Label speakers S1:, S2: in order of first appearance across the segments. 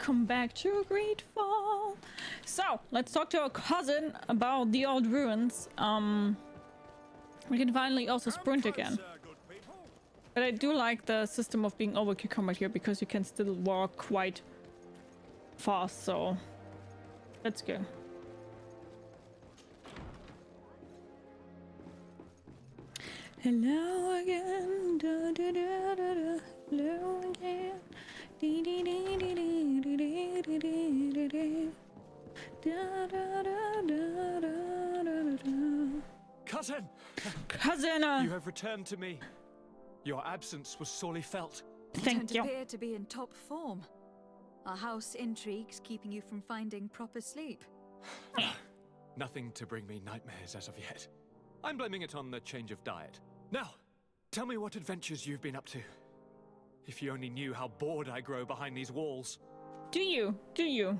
S1: welcome back to GreedFall. So, let's talk to our cousin about the old ruins. We can finally also sprint again. But I do like the system of being over cucumbered here because you can still walk quite fast, so let's go. Hello again, da da da da da. Hello again. Dee dee dee dee dee dee dee dee dee dee. Da da da da da da da.
S2: Cousin!
S1: Cousin!
S2: You have returned to me. Your absence was sorely felt.
S1: Thank
S3: You
S1: you.
S3: don't appear to be in top form. Are house intrigues keeping you from finding proper sleep?
S2: Nothing to bring me nightmares as of yet. I'm blaming it on the change of diet. Now, tell me what adventures you've been up to. If you only knew how bored I grow behind these walls.
S1: Do you? Do you?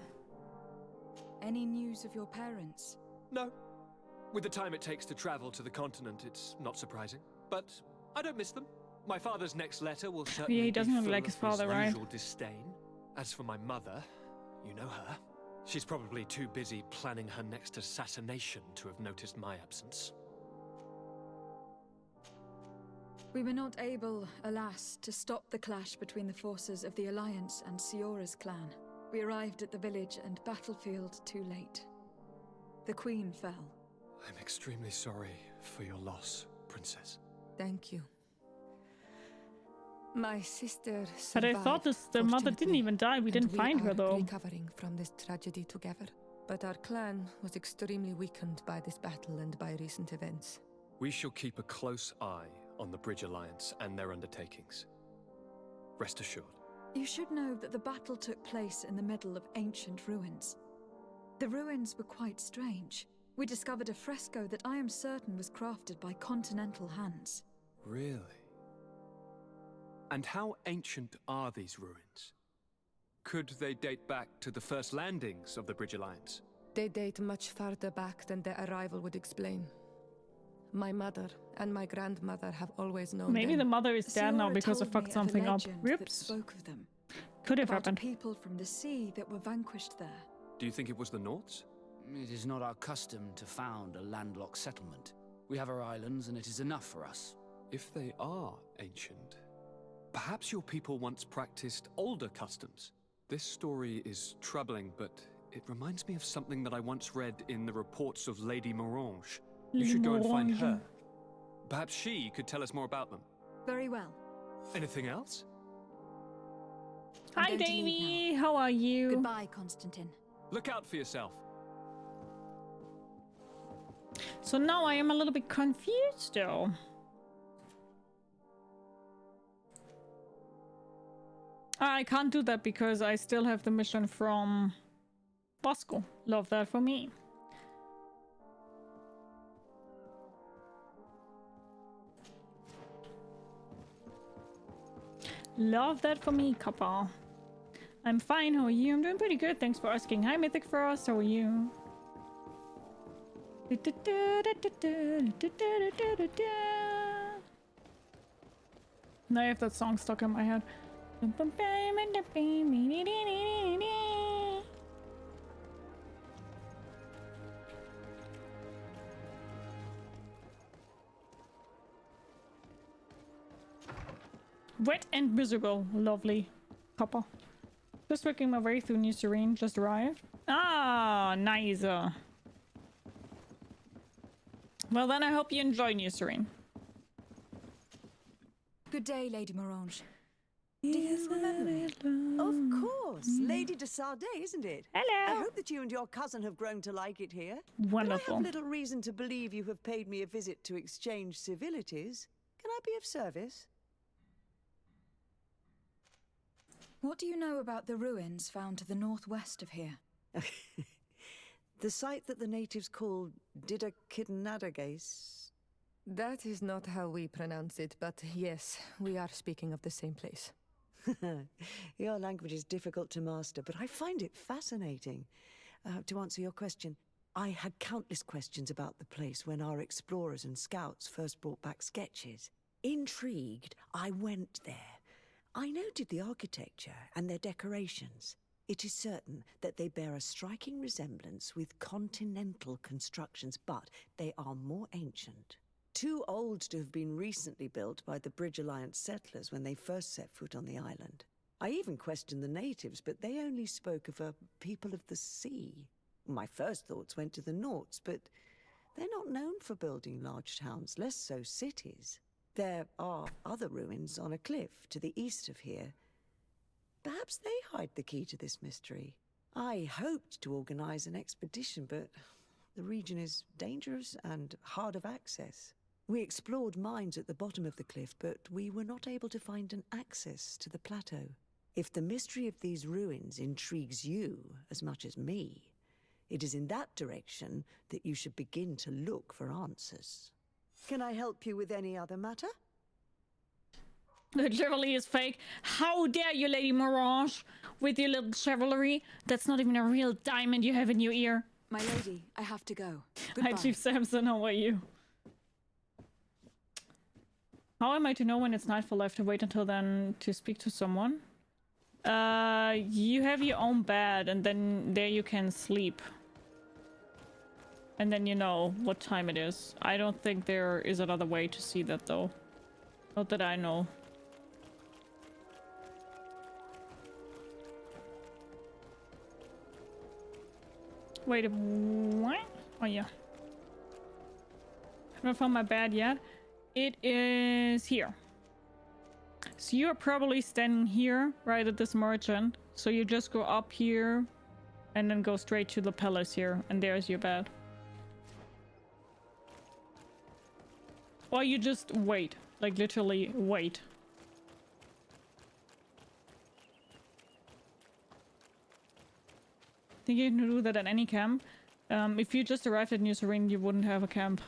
S3: Any news of your parents?
S2: No. With the time it takes to travel to the continent, it's not surprising. But I don't miss them. My father's next letter will certainly
S1: Yeah, he doesn't
S2: be
S1: look
S2: full
S1: like
S2: of
S1: his father, right?
S2: usual disdain. As for my mother, you know her. She's probably too busy planning her next assassination to have noticed my absence.
S3: We were not able, alas, to stop the clash between the forces of the Alliance and Siora's clan. We arrived at the village and battlefield too late. The Queen fell.
S2: I'm extremely sorry for your loss, Princess.
S4: Thank you. My sister
S1: But I
S4: survived,
S1: thought the mother didn't
S4: fortunately,
S1: even die. We didn't
S4: and
S1: find her
S4: are
S1: though.
S4: recovering from this tragedy together. But our clan was extremely weakened by this battle and by recent events.
S2: We shall keep a close eye on the Bridge Alliance and their undertakings. Rest assured.
S3: You should know that the battle took place in the middle of ancient ruins. The ruins were quite strange. We discovered a fresco that I am certain was crafted by continental hands.
S2: Really? And how ancient are these ruins? Could they date back to the first landings of the Bridge Alliance?
S4: They date much farther back than their arrival would explain. My mother and my grandmother have always known
S1: Maybe
S4: them.
S1: the mother is dead now
S3: Siora
S1: because I
S3: told
S1: fucked
S3: me of a
S1: something up.
S3: legend that
S1: Whoops.
S3: spoke of them.
S1: Could have
S3: About
S1: happened.
S3: people from the sea that were vanquished there.
S2: Do you think it was the Nords?
S5: It is not our custom to found a landlocked settlement. We have our islands, and it is enough for us.
S2: If they are ancient, perhaps your people once practiced older customs. This story is troubling, but it reminds me of something that I once read in the reports of Lady Morange. You should go and find her. Perhaps she could tell us more about them.
S3: Very well.
S2: Anything else?
S3: I'm
S1: Hi,
S3: going to leave
S1: Davy. How are you?
S3: Goodbye, Constantine.
S2: Look out for yourself.
S1: So now I am a little bit confused though. I can't do that because I still have the mission from Bosco. Love that for me. Love that for me, Kappa. I'm fine, how are you? I'm doing pretty good, thanks for asking. Hi, Mythic Frost, how are you? Now I have that song stuck in my head. Wet and miserable. Lovely. Copper. Just working my way through New Sérène. Just arrived. Ah, nice. Well, then I hope you enjoy New Sérène.
S3: Good day, Lady Morange.
S6: Do you remember me? Of course. Lady de Sardet, isn't it? I
S1: Hello.
S6: hope that you and your cousin have grown to like it here.
S1: Wonderful.
S6: But I have little reason to believe you have paid me a visit to exchange civilities. Can I be of service?
S3: What do you know about the ruins found to the northwest of here?
S6: The site that the natives call Nadaig.
S4: That is not how we pronounce it, but yes, we are speaking of the same place.
S6: Your language is difficult to master, but I find it fascinating. To answer your question, I had countless questions about the place when our explorers and scouts first brought back sketches. Intrigued, I went there. I noted the architecture and their decorations. It is certain that they bear a striking resemblance with continental constructions, but they are more ancient. Too old to have been recently built by the Bridge Alliance settlers when they first set foot on the island. I even questioned the natives, but they only spoke of a people of the sea. My first thoughts went to the Nauts, but they're not known for building large towns, less so cities. There are other ruins on a cliff to the east of here. Perhaps they hide the key to this mystery. I hoped to organize an expedition, but the region is dangerous and hard of access. We explored mines at the bottom of the cliff, but we were not able to find an access to the plateau. If the mystery of these ruins intrigues you as much as me, it is in that direction that you should begin to look for answers. Can I help you with any other matter?
S1: The chivalry is fake. How dare you, Lady Mirage, with your little chivalry? That's not even a real diamond you have in your ear.
S3: My lady, I have to go.
S1: Hi,
S3: Goodbye.
S1: Chief Samson, how are you? How am I to know when it's nightfall? I have to wait until then to speak to someone. You have your own bed, and then there you can sleep. And then you know what time it is. I don't think there is another way to see that, though. Not that I know. Wait, what? Oh, yeah. I haven't found my bed yet. It is here. So you're probably standing here, right at this merchant. So you just go up here and then go straight to the palace here. And there's your bed. Or you just wait. Like, literally wait. I think you can do that at any camp. If you just arrived at New Sérène, you wouldn't have a camp.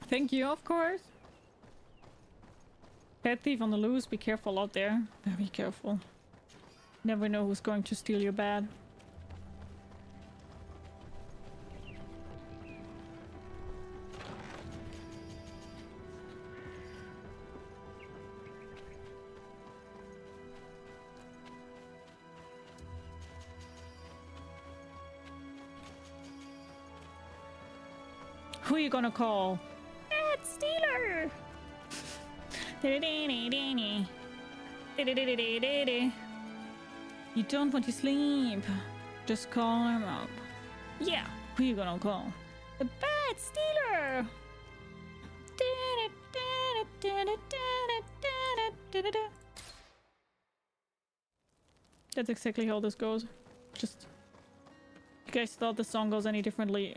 S1: Thank you, of course. Pet thief on the loose, be careful out there. Be careful. Never know who's going to steal your bed. Who are you gonna call? Stealer! You don't want to sleep. Just call him up. Yeah, who you gonna call? The bad stealer! That's exactly how this goes. Just... You guys thought the song goes any differently?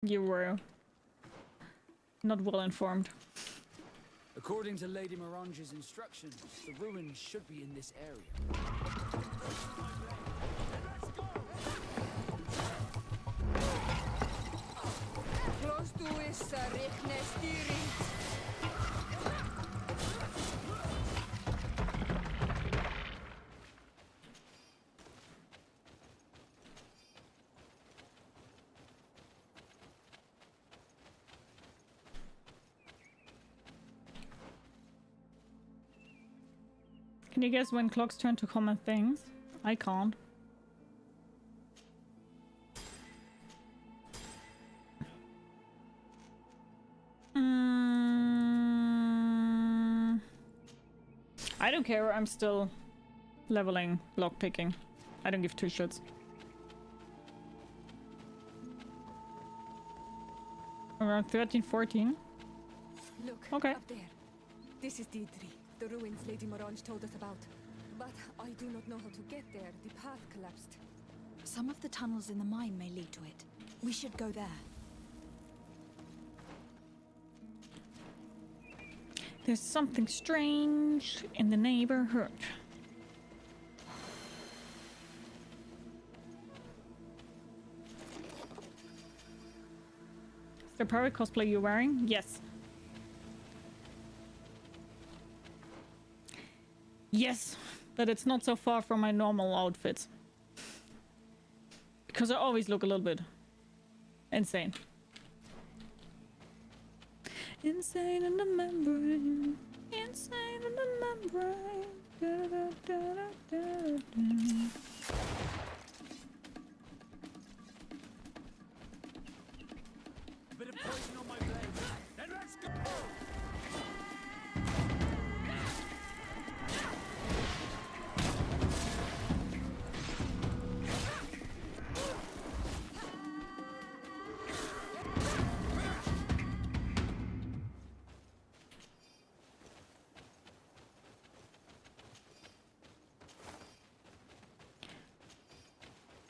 S1: You were... not well informed.
S5: According to Lady Mirange's instructions, the ruins should be in this area.
S3: Close to Sérène.
S1: Can you guess when clocks turn to common things? I can't. I don't care, I'm still leveling lockpicking. I don't give two shits. Around 13, 14.
S4: Look,
S1: okay.
S4: Up there. This is Deidre, the ruins Lady Mirange told us about. But I do not know how to get there. The path collapsed.
S3: Some of the tunnels in the mine may lead to it. We should go there.
S1: There's something strange in the neighborhood. Is the pirate cosplay you're wearing? Yes. Yes, but it's not so far from my normal outfits. Because I always look a little bit insane. Insane in the membrane. Insane in the membrane. Da, da, da, da, da, da.
S5: Bit of poison on my blade. Then let's go!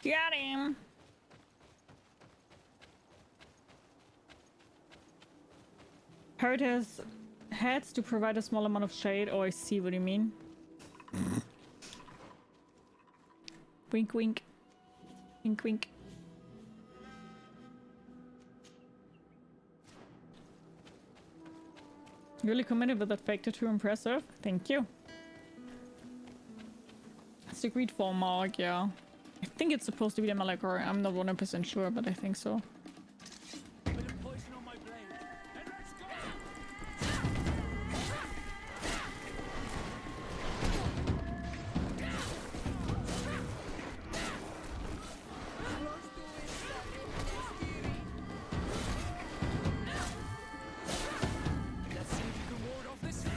S1: Got him. Pirate has heads to provide a small amount of shade. Oh, I see what you mean. Wink, wink. Wink, wink. Really committed with that fake tattoo. Impressive. Thank you. It's the GreedFall mark, yeah. I think it's supposed to be the Malichor. I'm not 100% sure, but I think so.
S5: Bit of poison on my blade. Then let's go! Let's see if you can ward off this fight.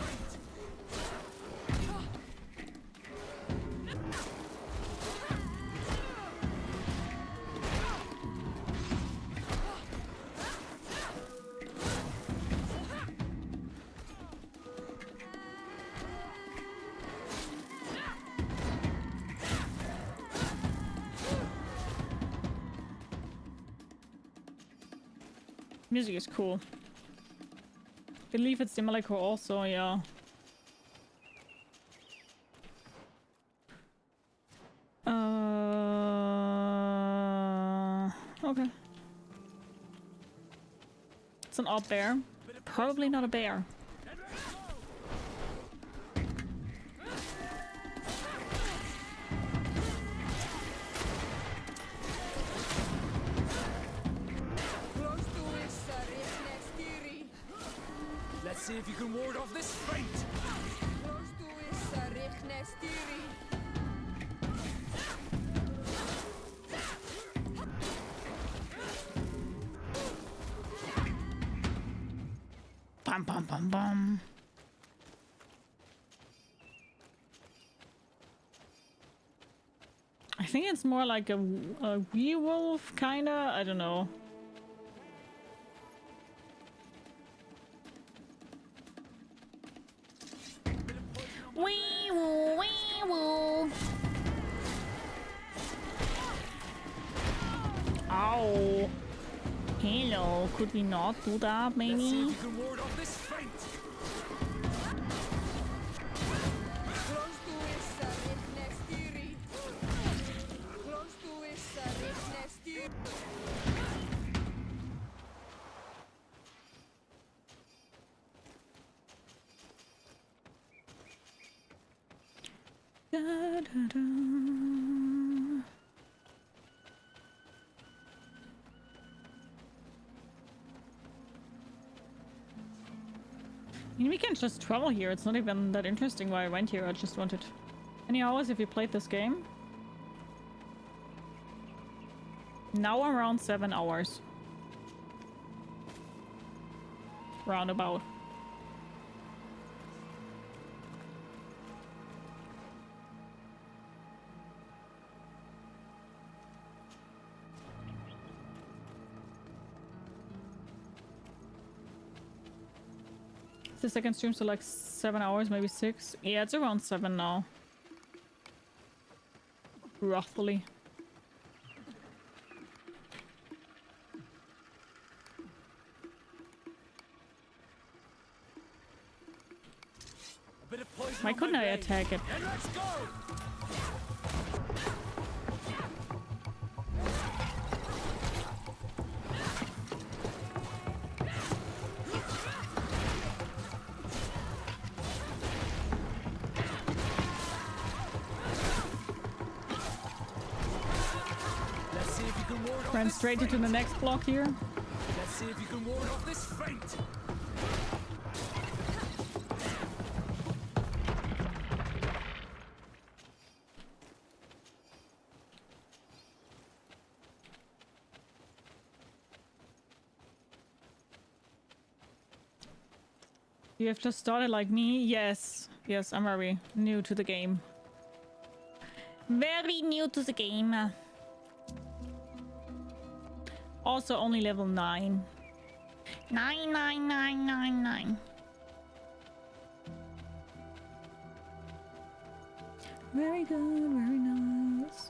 S1: Music is cool. Believe it's the Malichor also, yeah. Okay. It's an odd bear. Probably not a bear.
S5: Let's see if you can ward off this fight.
S1: Bum bum bum bum. I think it's more like a werewolf, kinda. I don't know. Wee woo, wee woo. Ow. Hello, could we not do that, maybe?
S5: Let's see if you can ward off this fight.
S1: Da, da, da. I mean, we can just travel here. It's not even that interesting why I went here. I just wanted... Any hours have you played this game? Now around 7 hours. Roundabout. The second stream, so like 7 hours, maybe 6. Yeah, it's around 7 now. Roughly.
S5: bit of poison
S1: Why
S5: on
S1: couldn't
S5: my
S1: I
S5: blade.
S1: attack it?
S5: And let's go! Let's see if you can ward off
S1: Ran
S5: this
S1: straight into the
S5: feint.
S1: next block here.
S5: Let's see if you can ward off this feint.
S1: You have just started like me? Yes. Yes, I'm very new to the game. Very new to the game. Also only level 9. 9. Very good, very nice.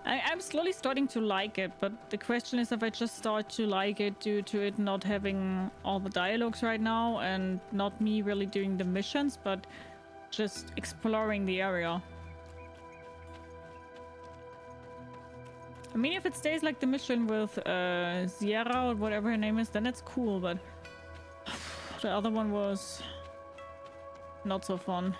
S1: I'm slowly starting to like it, but the question is if I just start to like it due to it not having all the dialogues right now and not me really doing the missions, but just exploring the area. I mean, if it stays like the mission with Sierra or whatever her name is, then it's cool, but the other one was not so fun.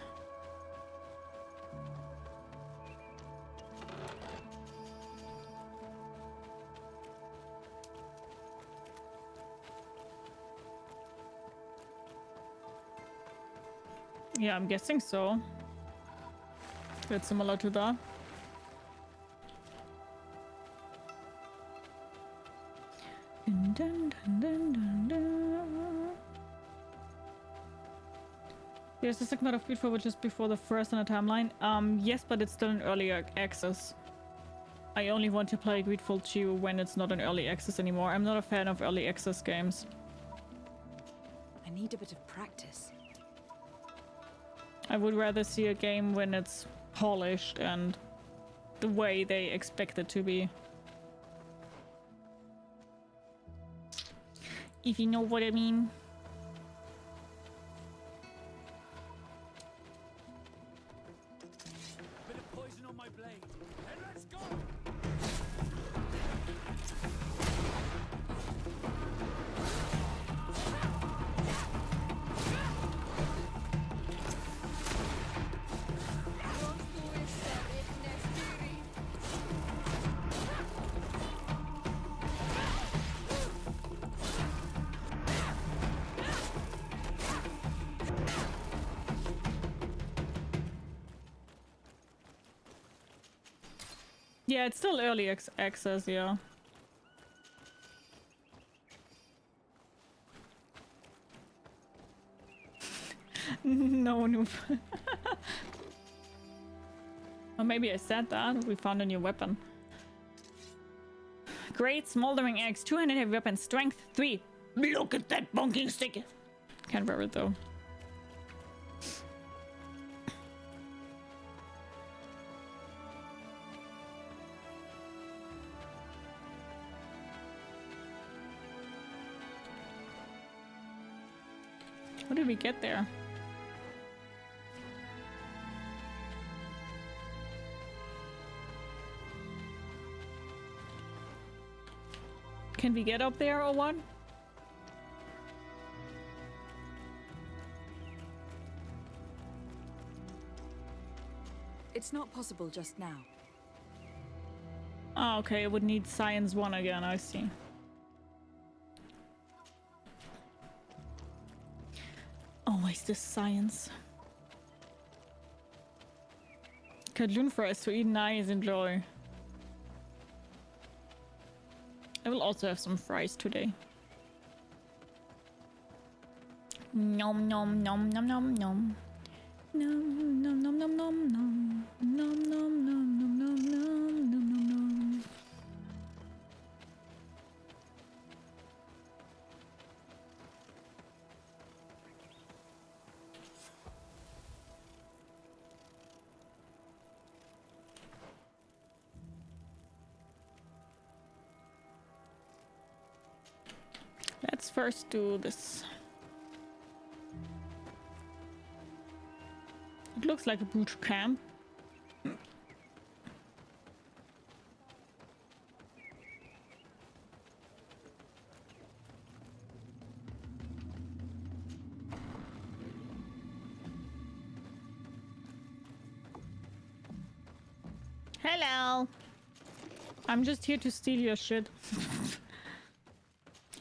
S1: Yeah, I'm guessing so. It's similar to that. Dun, dun, dun, dun, dun, dun. There's a segment of GreedFall which is before the first in the timeline. Yes, but it's still in early access. I only want to play GreedFall 2 when it's not in early access anymore. I'm not a fan of early access games.
S3: I need a bit of practice.
S1: I would rather see a game when it's polished and the way they expect it to be. If you know what I mean.
S5: Bit of poison on my blade. And let's go!
S1: Yeah, it's still early access, yeah. No noob. Or maybe I said that. We found a new weapon. Great smoldering axe, 200 heavy weapon, strength 3. Look at that bonking stick. Can't wear it though. How did we get there? Can we get up there or what?
S3: It's not possible just now.
S1: Oh, okay, it would need science 1 again, I see. Always this science. Kadloon fries to eat, nice, enjoy. I will also have some fries today. Nom nom nom nom nom nom. Nom nom nom nom nom nom. Nom nom nom nom nom nom nom nom. Let's first do this. It looks like a boot camp. Hello. I'm just here to steal your shit.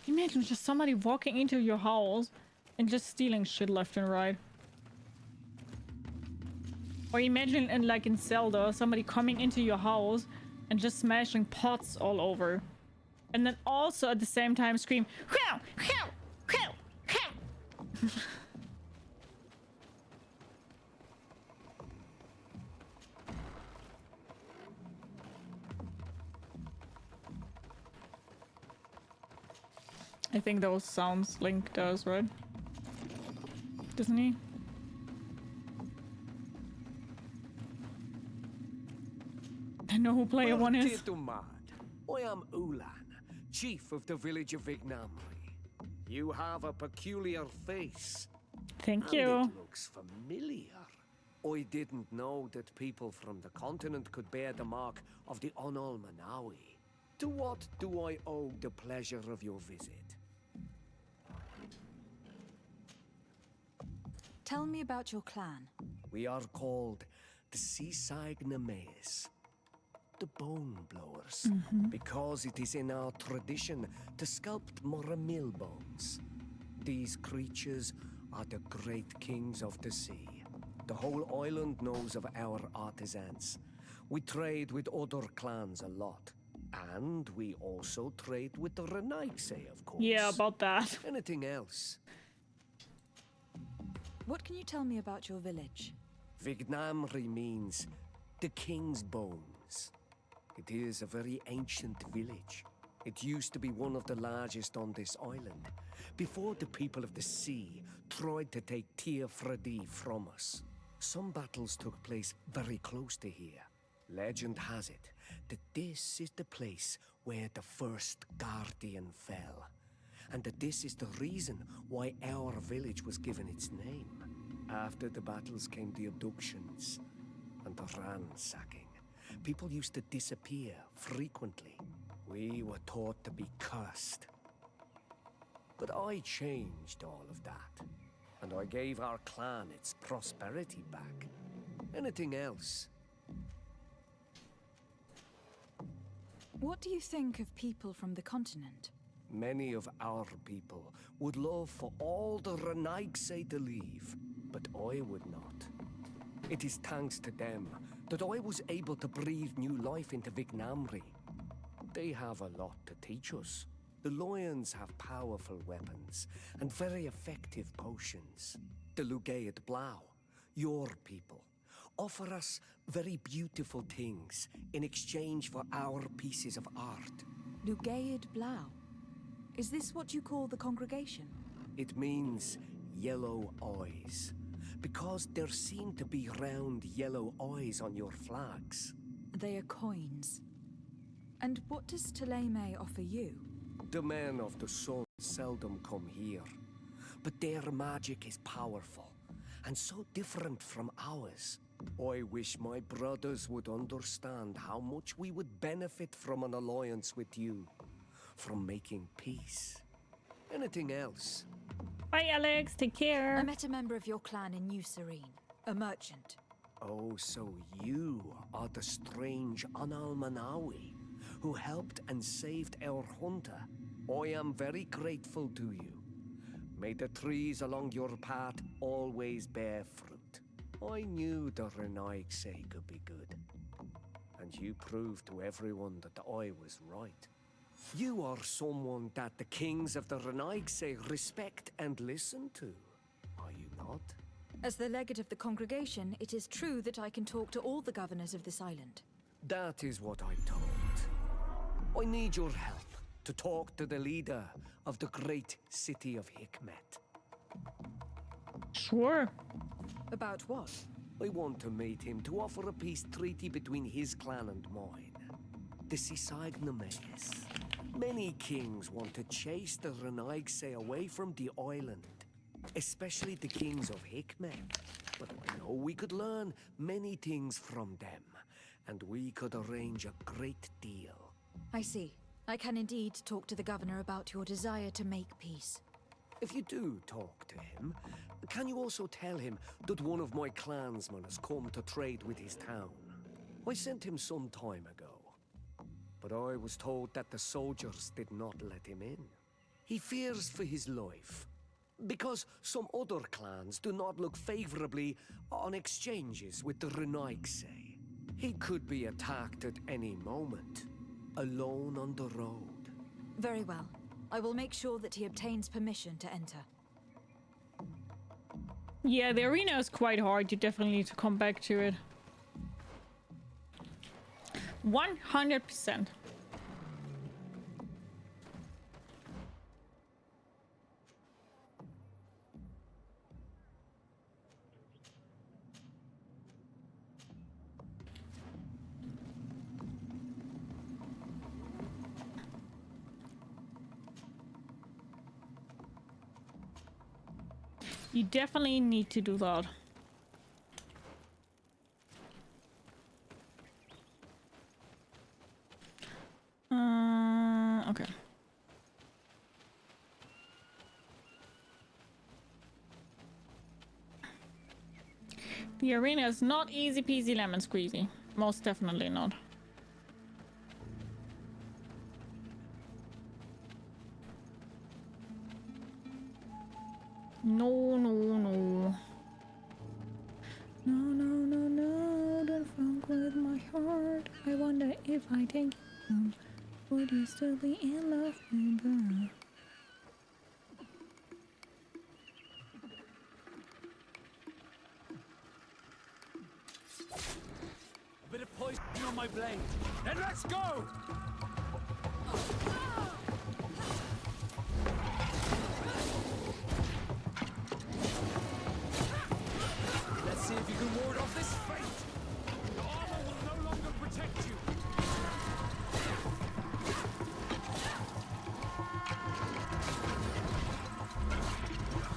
S1: Imagine just somebody walking into your house and just stealing shit left and right. Or imagine in Zelda, somebody coming into your house and just smashing pots all over. And then also at the same time scream, "Khow! Khow! Khow! Khow!" I think those sounds Link does, right? Doesn't he? I know who player one is.
S7: I am Ulan, chief of the village of Vignamri. You have a peculiar face.
S1: Thank
S7: and
S1: you.
S7: It looks familiar. I didn't know that people from the continent could bear the mark of the Onol Manawi. To what do I owe the pleasure of your visit?
S3: Tell me about your clan.
S7: We are called the Seaside Nemes, the Bone Blowers, because it is in our tradition to sculpt Moramil bones. These creatures are the great kings of the sea. The whole island knows of our artisans. We trade with other clans a lot. And we also trade with the Renaigse, of course.
S1: Yeah, about that.
S7: Anything else?
S3: What can you tell me about your village?
S7: Vignamri means the king's bones. It is a very ancient village. It used to be one of the largest on this island, before the people of the sea tried to take Teer Fradee from us. Some battles took place very close to here. Legend has it that this is the place where the first guardian fell, and that this is the reason why our village was given its name. After the battles came the abductions and the ransacking. People used to disappear frequently. We were taught to be cursed. But I changed all of that, and I gave our clan its prosperity back. Anything else?
S3: What do you think of people from the continent?
S7: Many of our people would love for all the Renaigse to leave, but I would not. It is thanks to them that I was able to breathe new life into Vignamri. They have a lot to teach us. The lions have powerful weapons and very effective potions. The Lugaid Blau, your people, offer us very beautiful things in exchange for our pieces of art.
S3: Lugaid Blau. Is this what you call the congregation?
S7: It means yellow eyes, because there seem to be round yellow eyes on your flags.
S3: They are coins. And what does Teleme offer you?
S7: The men of the sun seldom come here, but their magic is powerful, and so different from ours. I wish my brothers would understand how much we would benefit from an alliance with you, from making peace. Anything else?
S1: Bye, Alex. Take care.
S3: I met a member of your clan in New Sérène, a merchant.
S7: Oh, so you are the strange Onol Manawi who helped and saved our hunter. I am very grateful to you. May the trees along your path always bear fruit. I knew the Renaigse could be good, and you proved to everyone that I was right. You are someone that the kings of the Renaigse respect and listen to, are you not?
S3: As the legate of the congregation, it is true that I can talk to all the governors of this island.
S7: That is what I thought. I need your help to talk to the leader of the great city of Hikmet.
S1: Sure.
S3: About what?
S7: I want to meet him to offer a peace treaty between his clan and mine. The Seaside Nemes. Many kings want to chase the Renaigse away from the island, especially the kings of Hikmet. But I know we could learn many things from them, and we could arrange a great deal.
S3: I see. I can indeed talk to the governor about your desire to make peace.
S7: If you do talk to him, can you also tell him that one of my clansmen has come to trade with his town? I sent him some time ago, but I was told that the soldiers did not let him in. He fears for his life, because some other clans do not look favorably on exchanges with the Nadaig say. He could be attacked at any moment, alone on the road.
S3: Very well. I will make sure that he obtains permission to enter.
S1: Yeah, the arena is quite hard. You definitely need to come back to it. 100%. You definitely need to do that. Okay. The arena is not easy peasy lemon squeezy. Most definitely not. No, no, no. No, no, no, no. Don't fuck with my heart. I wonder if I take you home, would you still be in love with me?
S5: A bit of poison on my blade. Then let's go! Let's see if you can ward off this fate. Your armor will no longer protect you.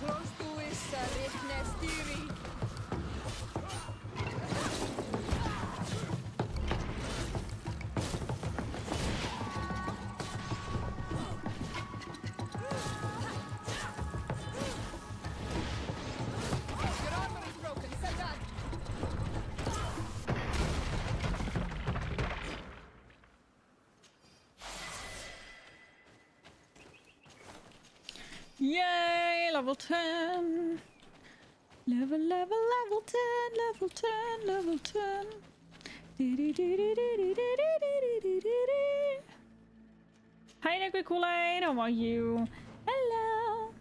S4: Close to is Sérène.
S1: Yay! Level 10! Level 10, level 10, level 10. Hi, Liquid Kool-Aid, how are you? Hello!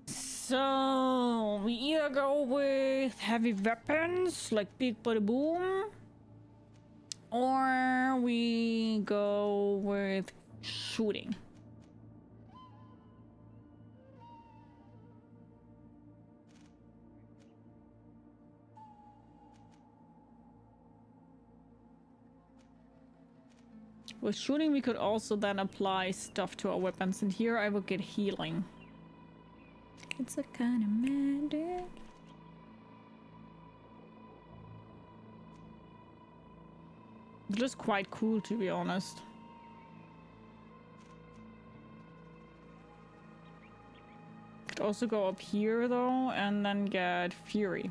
S1: So, we either go with heavy weapons, like Big Bada Boom, or we go with shooting. With shooting, we could also then apply stuff to our weapons, and here I will get healing. It's a kind of magic. Just quite cool, to be honest. Could also go up here though, and then get Fury.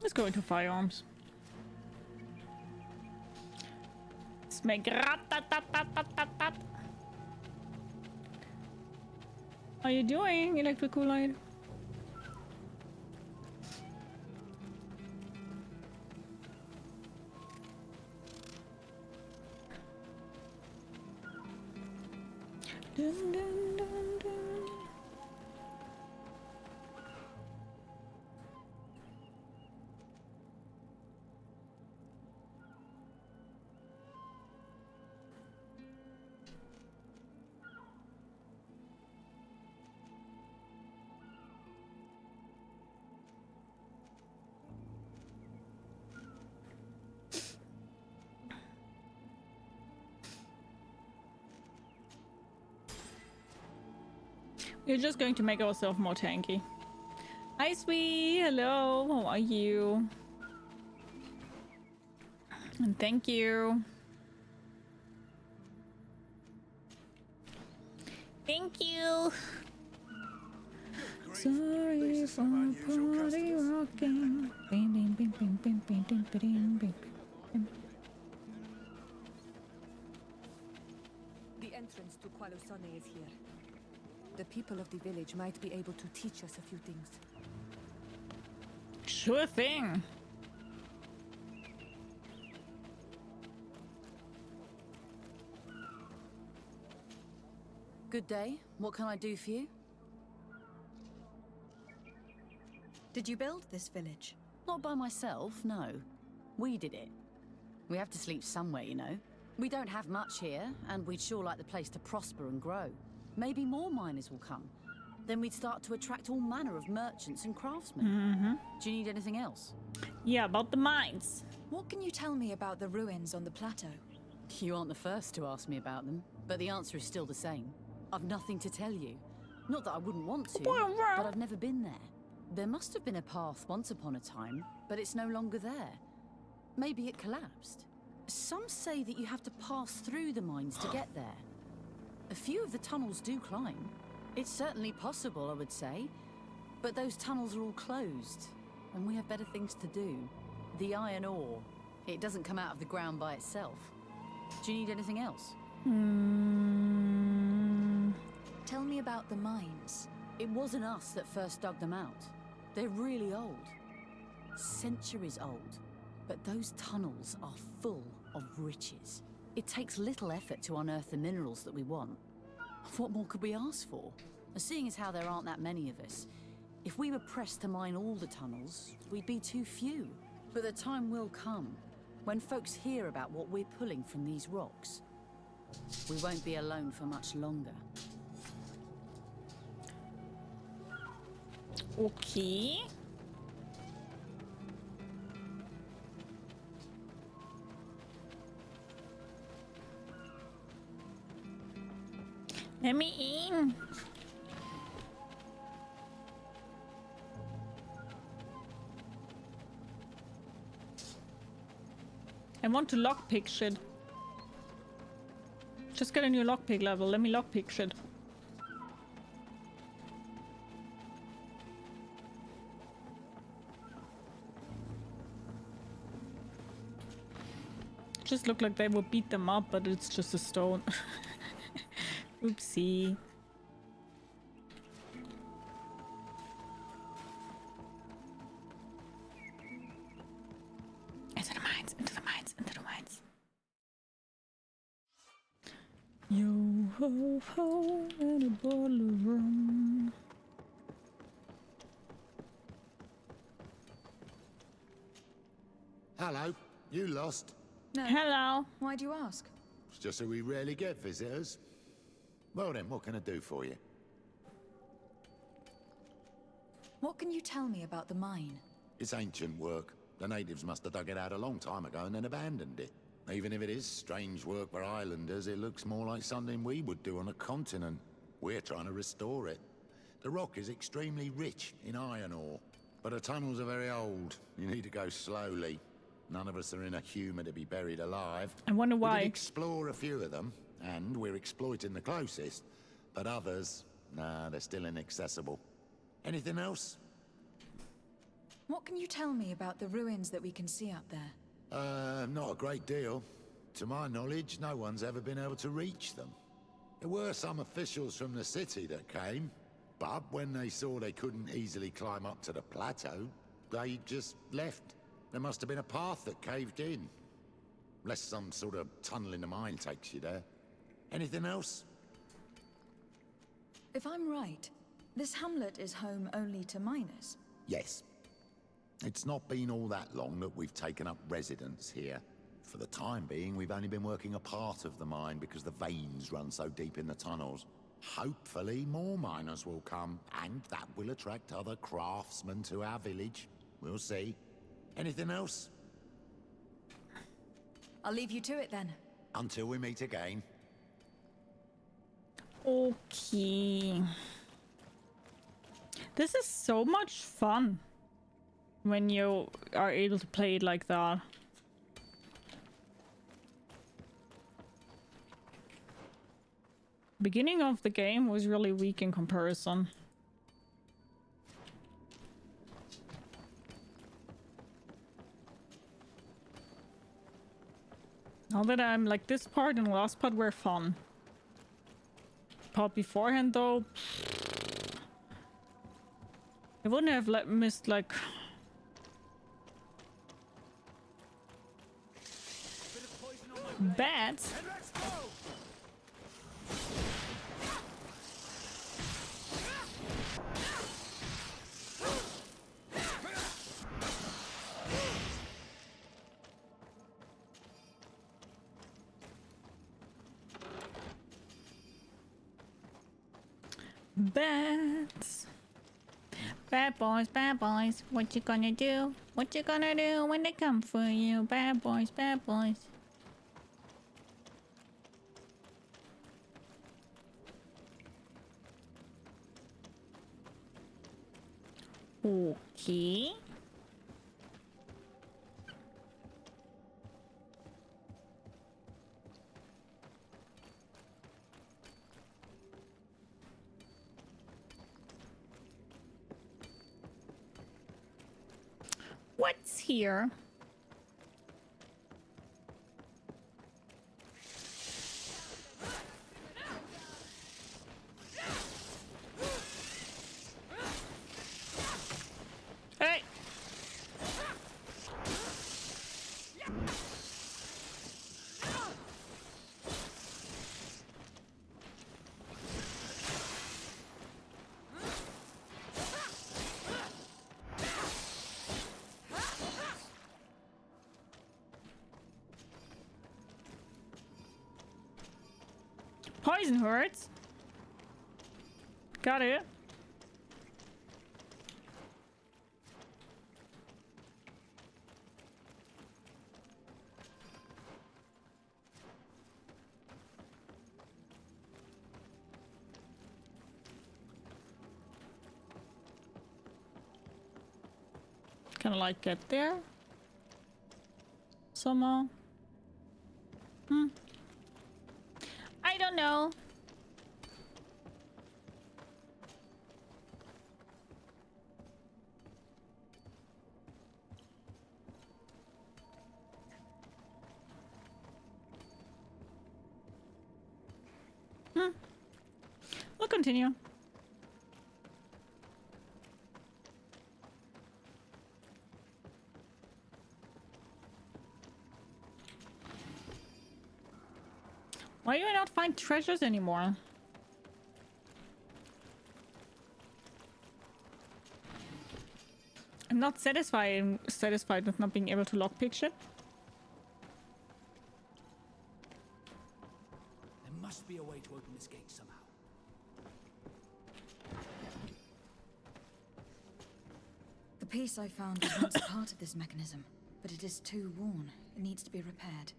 S1: Let's go into firearms. Let's make rat-tat-tat-tat-tat-tat. How are you doing, Electric Kool-Aid? Dun, dun, dun, dun. You're just going to make ourselves more tanky. Hi, sweet. Hello. How are you? And thank you. Thank you. Sorry for party rocking. Bing, bing, bing, bing, bing, bing, bing, bing, bing, bing.
S4: The entrance to Qualusane is here. The people of the village might be able to teach us a few things.
S1: Sure thing.
S8: Good day. What can I do for you?
S3: Did you build this village?
S8: Not by myself, no. We did it. We have to sleep somewhere, you know. We don't have much here, and we'd sure like the place to prosper and grow. Maybe more miners will come. Then we'd start to attract all manner of merchants and craftsmen. Do you need anything else?
S1: Yeah, about the mines.
S3: What can you tell me about the ruins on the plateau?
S8: You aren't the first to ask me about them, but the answer is still the same. I've nothing to tell you. Not that I wouldn't want to, but I've never been there. There must have been a path once upon a time, but it's no longer there. Maybe it collapsed. Some say that you have to pass through the mines to get there. A few of the tunnels do climb. It's certainly possible, I would say. But those tunnels are all closed, and we have better things to do. The iron ore, it doesn't come out of the ground by itself. Do you need anything else?
S3: Tell me about the mines.
S8: It wasn't us that first dug them out. They're really old. Centuries old. But those tunnels are full of riches. It takes little effort to unearth the minerals that we want. What more could we ask for? Seeing as how there aren't that many of us, if we were pressed to mine all the tunnels, we'd be too few. But the time will come when folks hear about what we're pulling from these rocks. We won't be alone for much longer.
S1: Okay. Let me in. I want to lockpick shit. Just get a new lockpick level. Let me lockpick shit. Just look like they will beat them up, but it's just a stone. Oopsie. Into the mines, into the mines, into the mines. Yo ho ho and a bottle of rum.
S9: Hello, you lost?
S3: No.
S1: Hello.
S3: Why do you ask?
S9: It's just that we rarely get visitors. Well then, what can I do for you?
S3: What can you tell me about the mine?
S9: It's ancient work. The natives must have dug it out a long time ago and then abandoned it. Even if it is strange work for islanders, it looks more like something we would do on a continent. We're trying to restore it. The rock is extremely rich in iron ore, but the tunnels are very old. You need to go slowly. None of us are in a humour to be buried alive.
S1: I wonder
S9: We
S1: why.
S9: did explore a few of them, and we're exploiting the closest. But others, nah, they're still inaccessible. Anything else?
S3: What can you tell me about the ruins that we can see up there?
S9: Not a great deal. To my knowledge, no one's ever been able to reach them. There were some officials from the city that came, but when they saw they couldn't easily climb up to the plateau, they just left. There must have been a path that caved in. Unless some sort of tunnel in the mine takes you there. Anything else?
S3: If I'm right, this hamlet is home only to miners.
S9: Yes. It's not been all that long that we've taken up residence here. For the time being, we've only been working a part of the mine because the veins run so deep in the tunnels. Hopefully, more miners will come, and that will attract other craftsmen to our village. We'll see. Anything else?
S3: I'll leave you to it then.
S9: Until we meet again.
S1: Okay. This is so much fun when you are able to play it like that. Beginning of the game was really weak in comparison. Now that I'm like, this part and the last part were fun. Part beforehand though, I wouldn't have missed like bats. Bats. Bad boys, what you gonna do? What you gonna do when they come for you? Bad boys, bad boys. Okay. What's here? Hey! Poison hurts. Got it. Kind of like get there somehow. I don't know. We'll continue. Why do I not find treasures anymore? I'm not satisfied with not being able to lockpick shit.
S5: There must be a way to open this gate somehow.
S3: The piece I found was once part of this mechanism, but it is too worn. It needs to be repaired.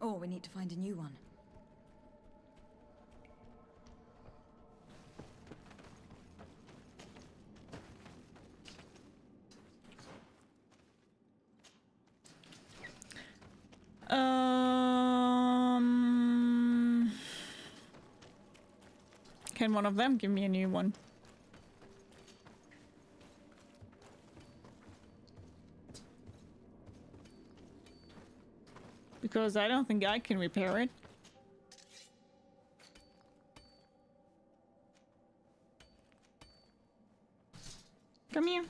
S3: Or we need to find a new one.
S1: Can one of them give me a new one? Because I don't think I can repair it. Come here.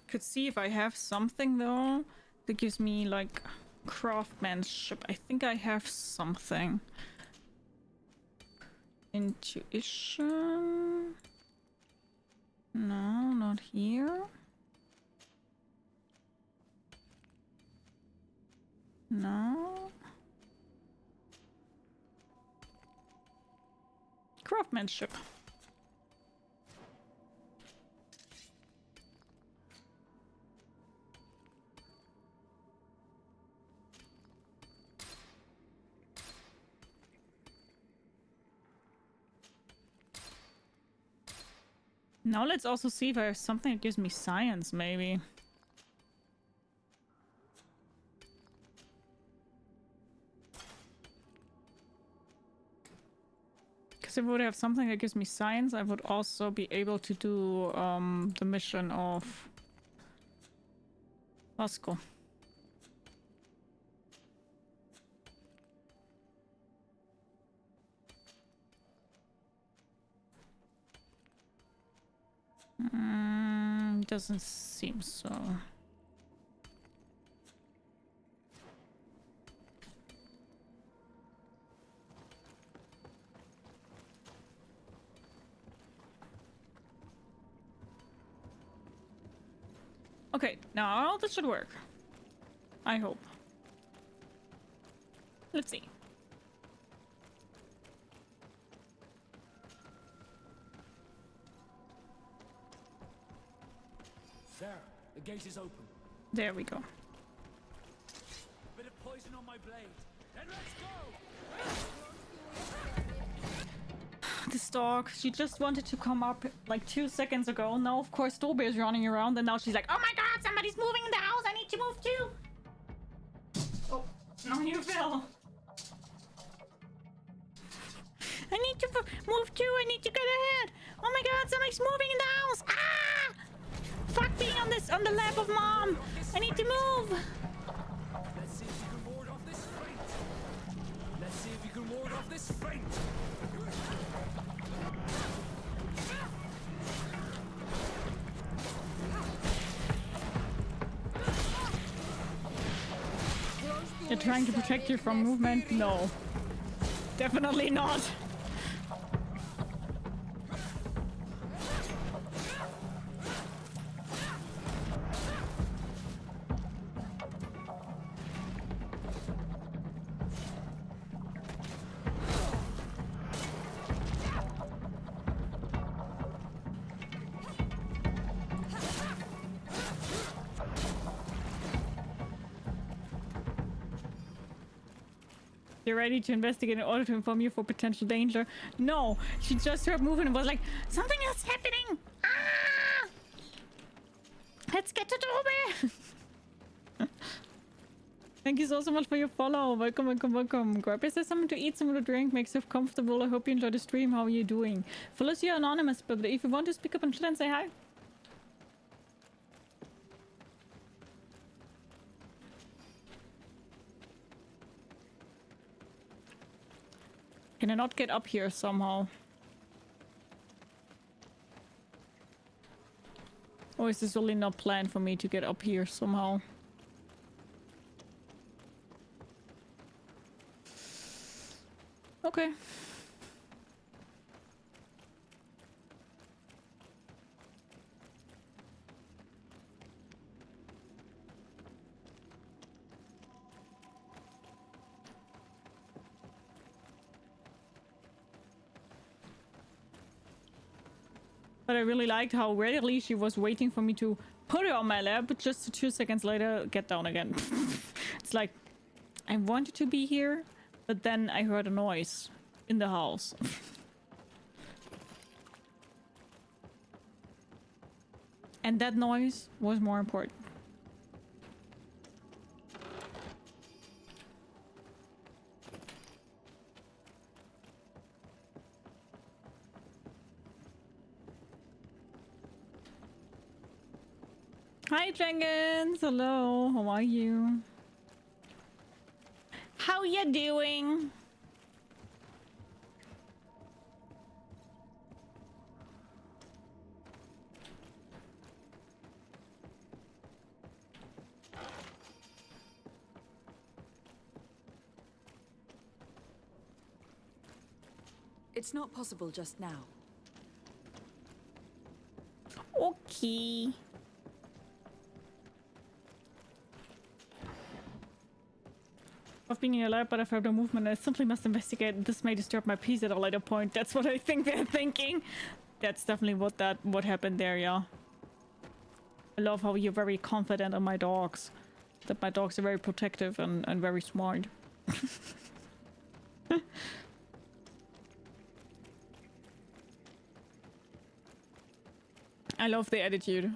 S1: Could see if I have something though that gives me like craftsmanship. I think I have something. Intuition. No, not here. No. Craftsmanship. Now let's also see if there's something that gives me science, maybe. Because if I would have something that gives me science, I would also be able to do the mission of Vasco. Doesn't seem so. Okay, now this should work. I hope. Let's see.
S5: There, the gate is open.
S1: There we go.
S5: Bit of poison on my blade. Then let's go!
S1: This dog, she just wanted to come up like 2 seconds ago. Now, of course, Toby is running around, and now she's like, oh my god, somebody's moving in the house. I need to move too. Oh, no, you fell. I need to move too. I need to get ahead. Oh my god, somebody's moving in the house. Ah! Fuck being on the lap of mom. I need to move.
S5: Let's see if you can ward off this feint. Let's see if you can ward off this feint.
S1: They're trying to protect you from movement? No. Definitely not. You're ready to investigate in order to inform you for potential danger. No, she just heard moving and was like, something is happening. Ah! Let's get to Toby. Thank you so much for your follow. Welcome, welcome, welcome. Grab yourself something to eat, something to drink, make yourself comfortable. I hope you enjoy the stream. How are you doing? Follow us, you're anonymous, but if you want to speak up and chat and say hi. Can I not get up here somehow? Or is this really not planned for me to get up here somehow? Okay. But I really liked how readily she was waiting for me to put her on my lap, but just 2 seconds later, get down again. It's like, I wanted to be here, but then I heard a noise in the house. And that noise was more important. Hi Jenkins, hello, how are you? How you doing?
S3: It's not possible just now.
S1: Okay. Of being in your lab, but I've heard no movement. I simply must investigate. This may disturb my peace at a later point. That's what I think they're thinking. That's definitely what happened there, yeah. I love how you're very confident on my dogs. That my dogs are very protective and very smart. I love the attitude.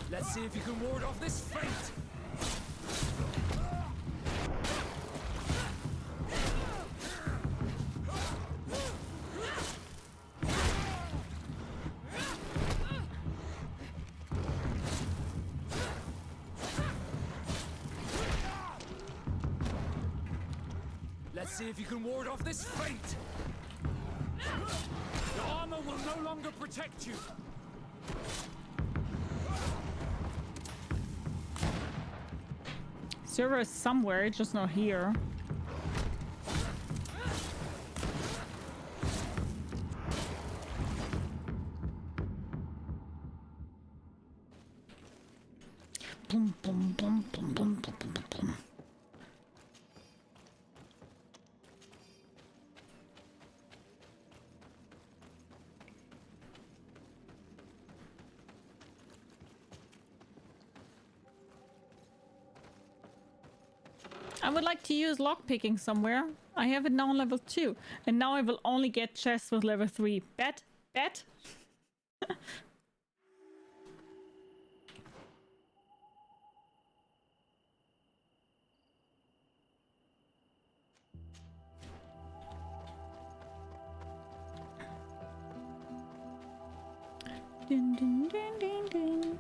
S7: Let's see if you can ward off this fate. Let's see if you can ward off this fate. Your armor will no longer protect you.
S1: Server is somewhere, just not here. Boom, boom, boom, boom, boom, boom, boom, boom. I would like to use lockpicking somewhere. I have it now on level 2. And now I will only get chests with level 3. Bet? Bet? Dun, dun, dun, dun, dun.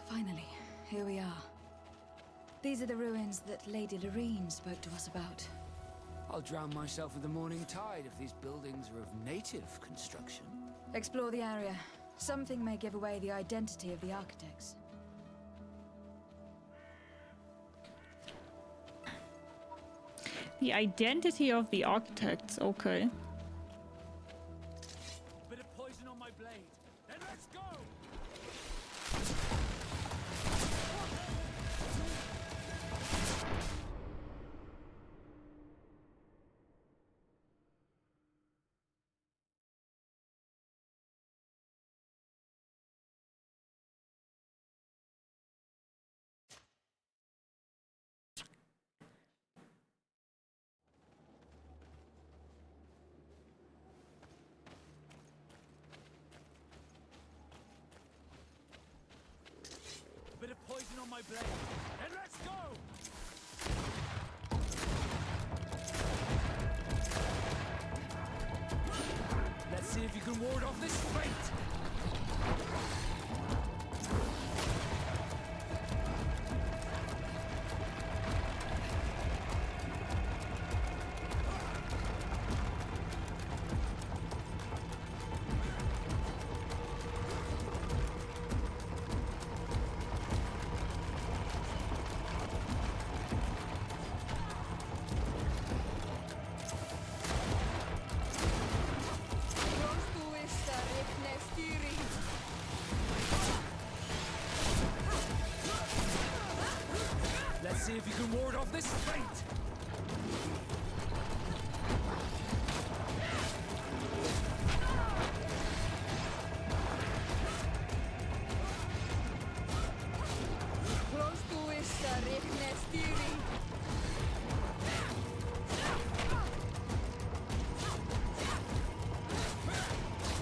S3: Finally, here we are. These are the ruins that Lady Lorene spoke to us about.
S5: I'll drown myself with the morning tide if these buildings are of native construction.
S3: Explore the area. Something may give away the identity of the architects.
S1: The identity of the architects, okay.
S7: Bit of poison on my blade. Then let's go! Bit of poison on my blade. Then let's go! Let's see if you can ward off this fate. Let's see if you can ward off this fate.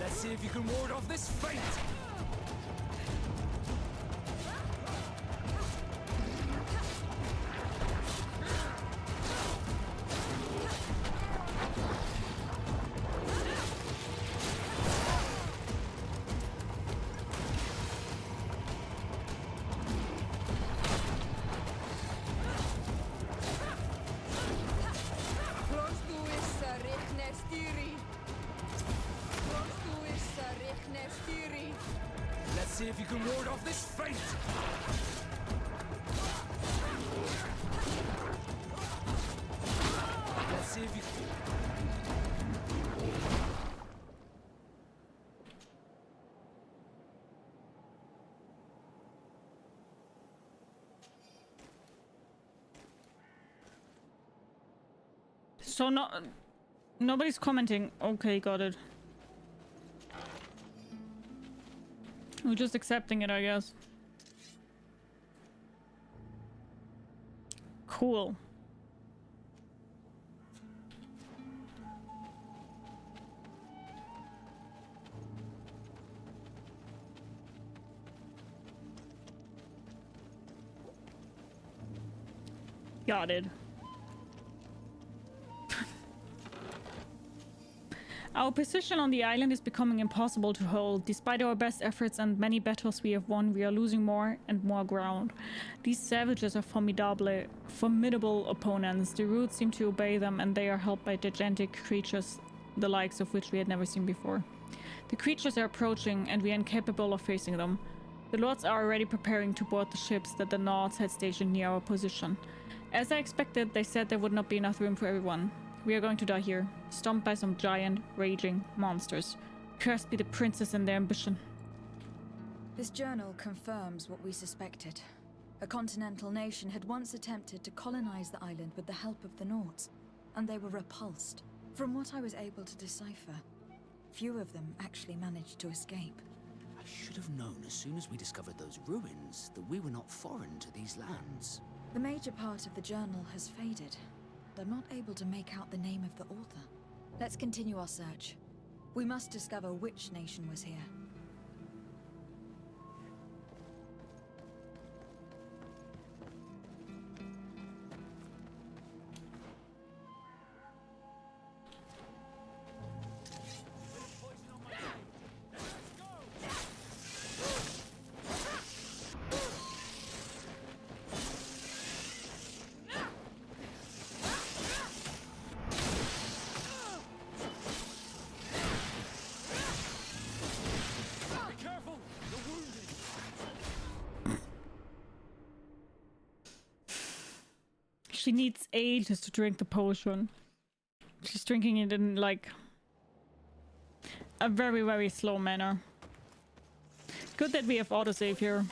S7: Let's see if you can ward off this fate. Let's see if you can ward off this fate!
S5: Let's see if you can.
S1: So nobody's commenting. Okay, got it. We're just accepting it, I guess. Cool. Got it. Our position on the island is becoming impossible to hold. Despite our best efforts and many battles we have won, we are losing more and more ground. These savages are formidable opponents. The roots seem to obey them, and they are helped by gigantic creatures, the likes of which we had never seen before. The creatures are approaching, and we are incapable of facing them. The lords are already preparing to board the ships that the Nords had stationed near our position. As I expected, they said there would not be enough room for everyone. We are going to die here, stomped by some giant, raging monsters. Cursed be the princess and their ambition.
S3: This journal confirms what we suspected. A continental nation had once attempted to colonize the island with the help of the Nords, and they were repulsed. From what I was able to decipher, few of them actually managed to escape.
S5: I should have known as soon as we discovered those ruins that we were not foreign to these lands.
S3: The major part of the journal has faded. I'm not able to make out the name of the author. Let's continue our search. We must discover which nation was here.
S1: She needs ages to drink the potion. She's drinking it in, like, a very, very slow manner. Good that we have autosave here.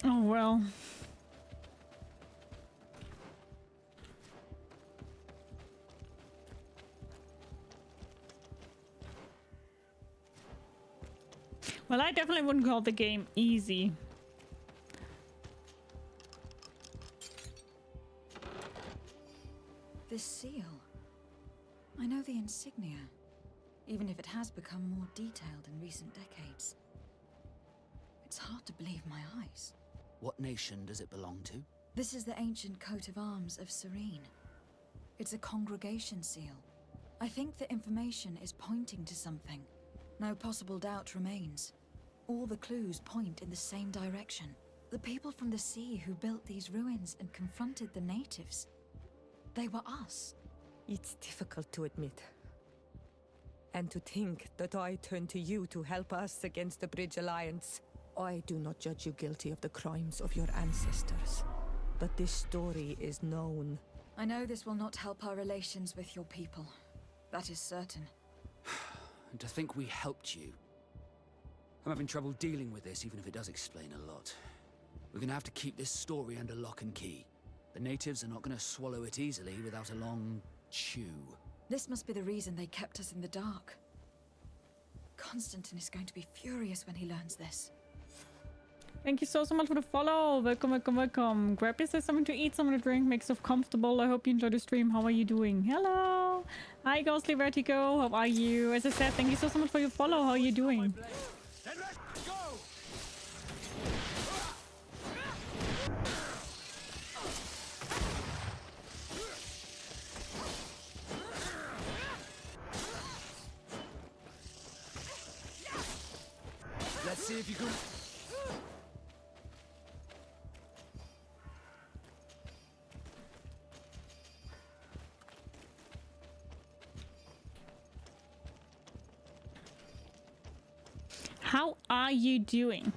S1: Oh well. Well, I definitely wouldn't call the game easy.
S3: This seal. I know the insignia, even if it has become more detailed in recent decades. It's hard to believe my eyes.
S5: What nation does it belong to?
S3: This is the ancient coat of arms of Sérène. It's a congregation seal. I think the information is pointing to something. No possible doubt remains. All the clues point in the same direction. The people from the sea who built these ruins and confronted the natives. They were us.
S10: It's difficult to admit. And to think that I turn to you to help us against the Bridge Alliance. I do not judge you guilty of the crimes of your ancestors. But this story is known.
S3: I know this will not help our relations with your people. That is certain.
S5: And to think we helped you. I'm having trouble dealing with this, even if it does explain a lot. We're gonna have to keep this story under lock and key. The natives are not gonna swallow it easily without a long chew.
S3: This must be the reason they kept us in the dark. Constantine is going to be furious when he learns this.
S1: Thank you so much for the follow. Welcome, welcome, welcome. Grab yourself something to eat, something to drink, make yourself comfortable. I hope you enjoy the stream. How are you doing? Hello. Hi, Ghostly Vertigo. How are you? As I said, thank you so much for your follow. How are you doing?
S5: Let's see if you can...
S1: How are you doing?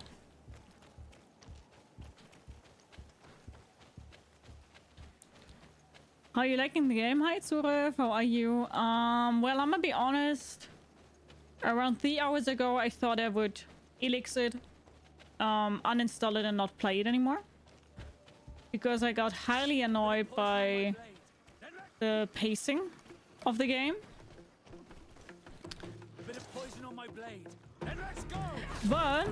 S1: How are you liking the game? Hi, Tsurev. How are you? Well, I'm gonna be honest. Around 3 hours ago, I thought I would elix it, uninstall it, and not play it anymore. Because I got highly annoyed by the pacing of the game.
S5: A bit of poison on my blade.
S1: But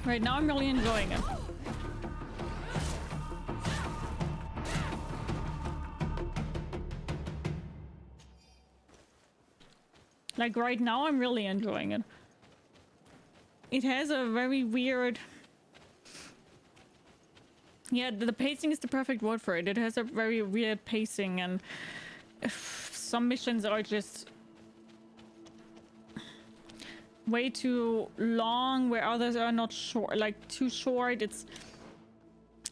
S1: right now I'm really enjoying it. Like right now I'm really enjoying it. It has a very weird... Yeah, the pacing is the perfect word for it. It has a very weird pacing, and some missions are just way too long, where others are not short, like too short. It's,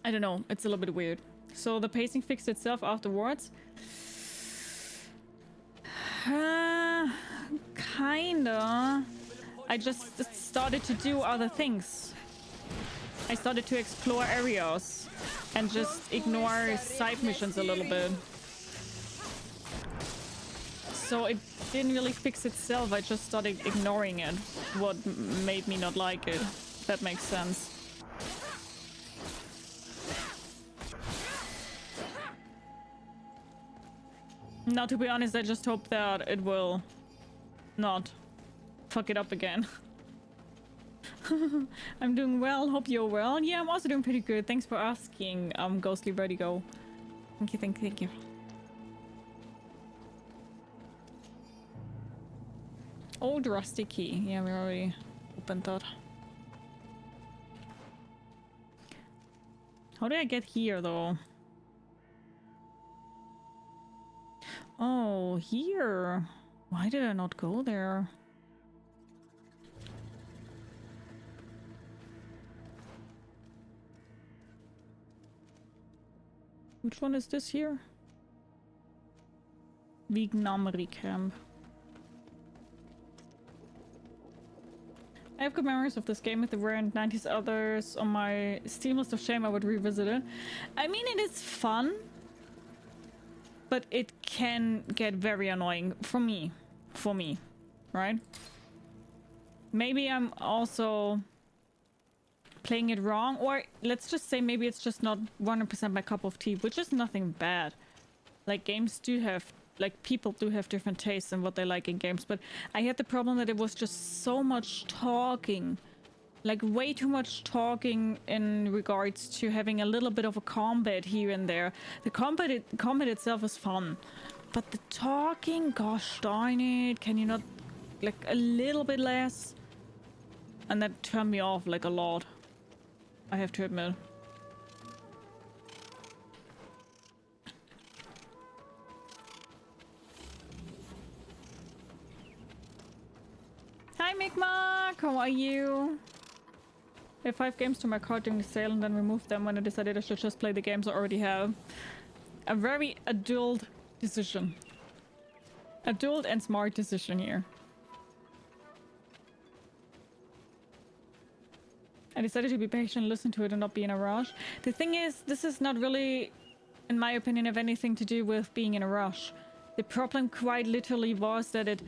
S1: I don't know, it's a little bit weird. So the pacing fixed itself afterwards. Kinda. I just started to do other things. I started to explore areas and just ignore side missions a little bit. So it didn't really fix itself. I just started ignoring it. What made me not like it. If that makes sense. Now, to be honest, I just hope that it will not fuck it up again. I'm doing well. Hope you're well. Yeah, I'm also doing pretty good. Thanks for asking, Ghostly Vertigo. Thank you, thank you, thank you. Old rusty key. Yeah, we already opened that. How did I get here, though? Oh, here. Why did I not go there? Which one is this here? Vignamri camp. I have good memories of this game with the rare and 90s others on my Steam list of shame. I would revisit it. I mean, it is fun, but it can get very annoying for me, right? Maybe I'm also playing it wrong, or let's just say maybe it's just not 100% my cup of tea, which is nothing bad. Like, games do have, like, people do have different tastes in what they like in games, but I had the problem that it was just so much talking, like way too much talking in regards to having a little bit of a combat here and there. The combat itself is fun, but the talking, gosh darn it, can you not, like, a little bit less? And that turned me off, like, a lot, I have to admit. Hi Mi'kmaq, how are you? I have 5 games to my cart during the sale and then removed them when I decided I should just play the games I already have. A very adult decision. Adult and smart decision here. I decided to be patient, listen to it, and not be in a rush. The thing is, this is not really, in my opinion, have anything to do with being in a rush. The problem quite literally was that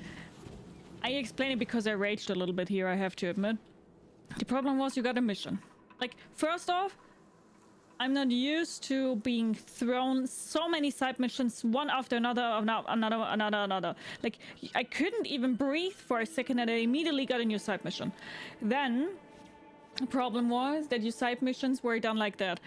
S1: I explain it because I raged a little bit here, I have to admit. The problem was you got a mission. Like, first off, I'm not used to being thrown so many side missions, one after another, another. Like, I couldn't even breathe for a second and I immediately got a new side mission. Then The problem was that your side missions were done like that.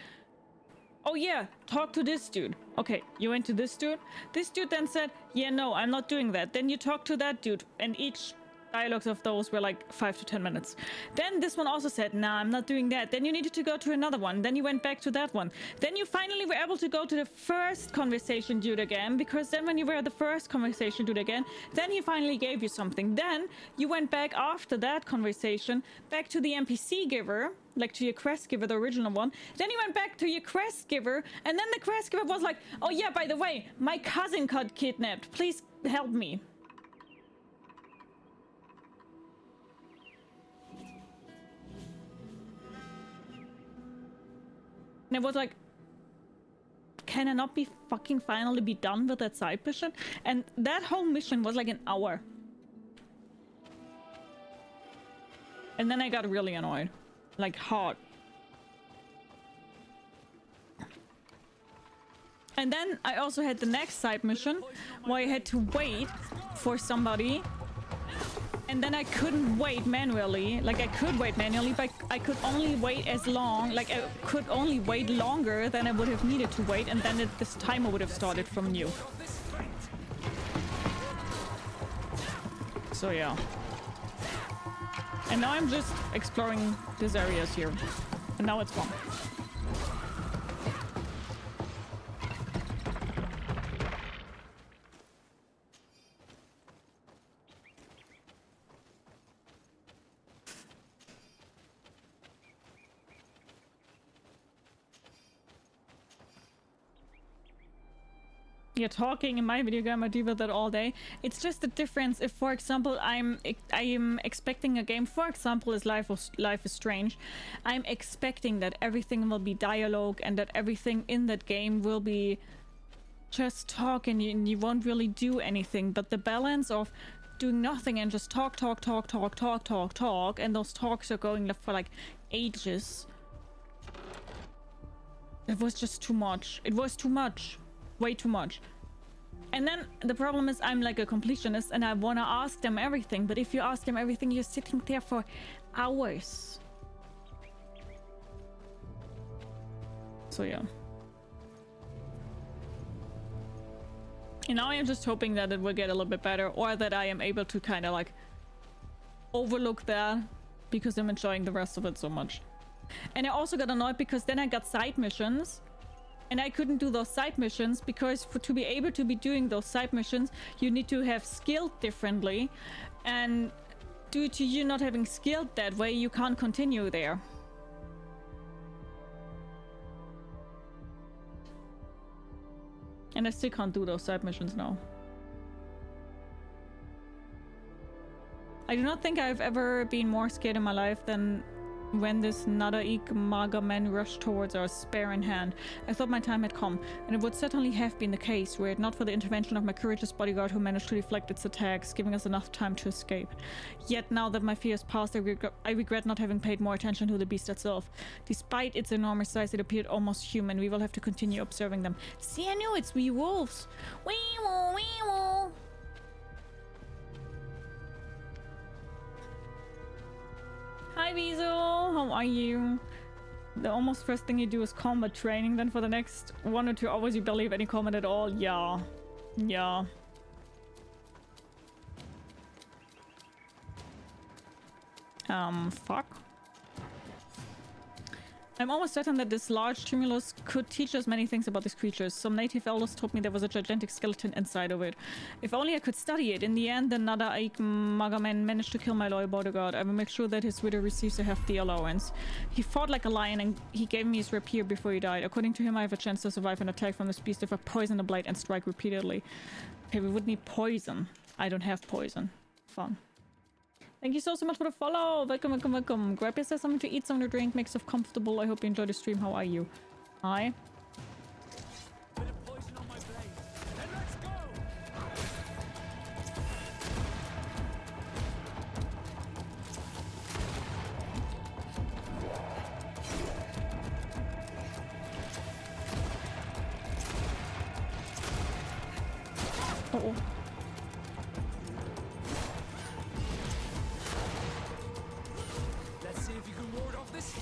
S1: Oh yeah, talk to this dude. Okay, you went to this dude. This dude then said, yeah, no, I'm not doing that. Then you talk to that dude, and each dialogues of those were like 5 to 10 minutes. Then this one also said, nah, I'm not doing that. Then you needed to go to another one. Then you went back to that one. Then you finally were able to go to the first conversation dude again, because then when you were at the first conversation dude again, then he finally gave you something. Then you went back after that conversation, back to the NPC giver, like to your quest giver, the original one. Then you went back to your quest giver, and then the quest giver was like, oh yeah, by the way, my cousin got kidnapped. Please help me. And it was like, can I not be fucking finally be done with that side mission? And that whole mission was like an hour. And then I got really annoyed. Like, hard. And then I also had the next side mission where I had to wait for somebody. And then I couldn't wait manually. Like, I could wait manually, but I could only wait as long. Like, I could only wait longer than I would have needed to wait. And then this timer would have started from new. So, yeah. And now I'm just exploring these areas here. And now it's fun. You're talking in my video game, I deal with that all day. It's just the difference if, for example, I am expecting a game, for example, is Life is Strange. I'm expecting that everything will be dialogue and that everything in that game will be just talk, and you won't really do anything. But the balance of doing nothing and just talk, and those talks are going for like ages. It was just too much. It was too much. Way too much. And then the problem is I'm like a completionist and I want to ask them everything, but if you ask them everything, you're sitting there for hours. So yeah. And now I am just hoping that it will get a little bit better, or that I am able to kind of like overlook that because I'm enjoying the rest of it so much. And I also got annoyed because then I got side missions. And I couldn't do those side missions because to be able to be doing those side missions, you need to have skilled differently. And due to you not having skilled that way, you can't continue there. And I still can't do those side missions now. I do not think I've ever been more scared in my life than when this Nadaig Magamen rushed towards our spear in hand. I thought my time had come, and it would certainly have been the case were it not for the intervention of my courageous bodyguard who managed to deflect its attacks, giving us enough time to escape. Yet now that my fear has passed, I regret not having paid more attention to the beast itself. Despite its enormous size, it appeared almost human. We will have to continue observing them. See, I knew it's wee wolves. Wee woo, wee woo. Hi Weasel, how are you? The almost first thing you do is combat training, then for the next 1 or 2 hours you barely have any combat at all. Yeah. Yeah. Fuck. I'm almost certain that this large tumulus could teach us many things about these creatures. Some native elders told me there was a gigantic skeleton inside of it. If only I could study it. In the end, the Nadaig Magamen managed to kill my loyal bodyguard. I will make sure that his widow receives a hefty allowance. He fought like a lion and he gave me his rapier before he died. According to him, I have a chance to survive an attack from this beast if I poison the blade and strike repeatedly. Okay, we would need poison. I don't have poison. Fun. Thank you so much for the follow. Welcome, welcome, welcome. Grab yourself something to eat, something to drink, make yourself comfortable. I hope you enjoy the stream. How are you? Hi. Uh-oh.
S7: Let's see if you can ward off this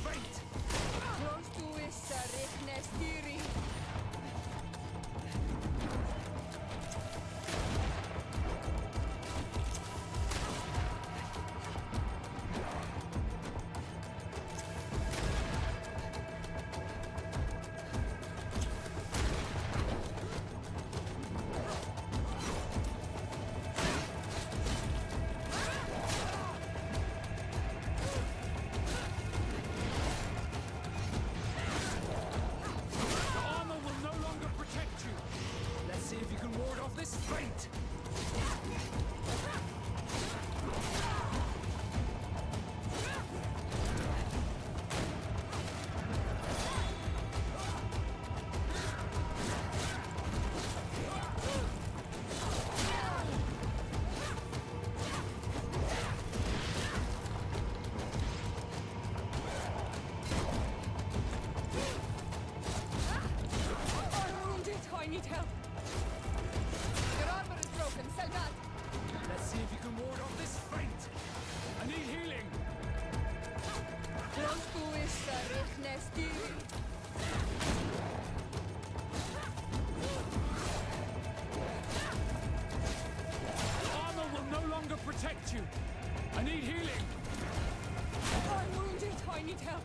S10: need help.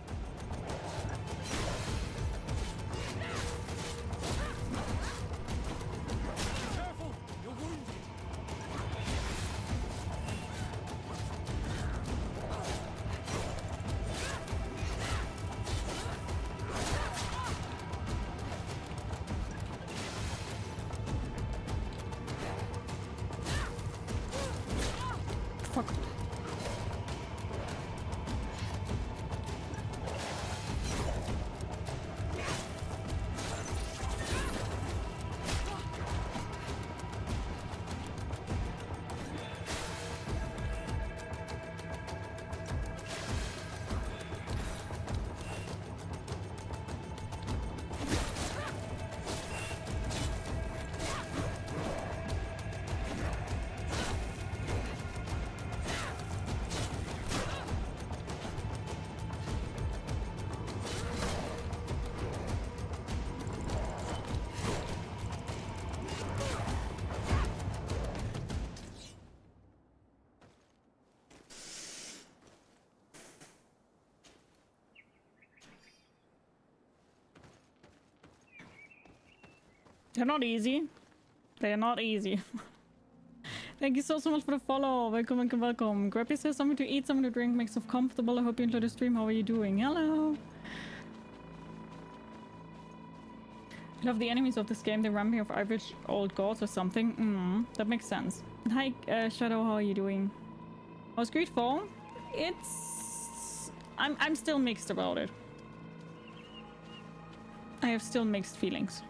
S7: Careful! You're wounded!
S1: Fuck. They're not easy. They're not easy. Thank you so much for the follow. Welcome, welcome, welcome. Grab yourself something to eat, something to drink, make yourself comfortable. I hope you enjoy the stream. How are you doing? Hello. I love the enemies of this game. They remind me of average old gods or something. That makes sense. Hi, Shadow. How are you doing? How's GreedFall? It's... I'm still mixed about it. I have still mixed feelings.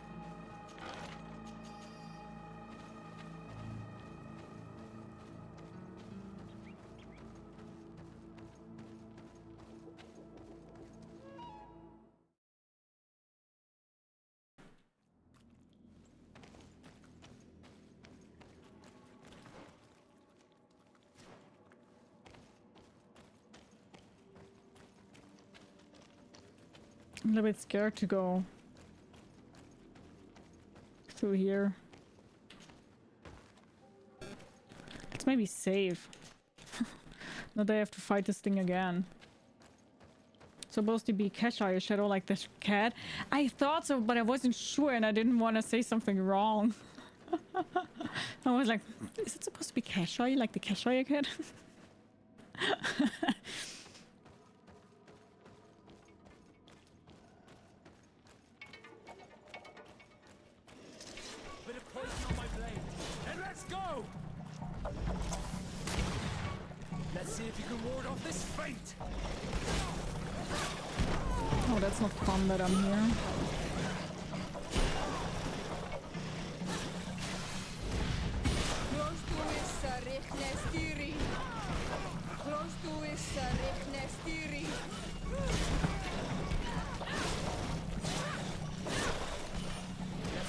S1: I'm a little bit scared to go through here. Let's maybe save. Not that I have to fight this thing again. It's supposed to be Cheshire Shadow like this cat. I thought so, but I wasn't sure and I didn't want to say something wrong. I was like, is it supposed to be Cheshire like the Cheshire cat?
S7: Let's see if you can ward off this fate.
S1: Oh, that's not fun that I'm here.
S10: Close to is Sérène. Close to is Sérène.
S7: Let's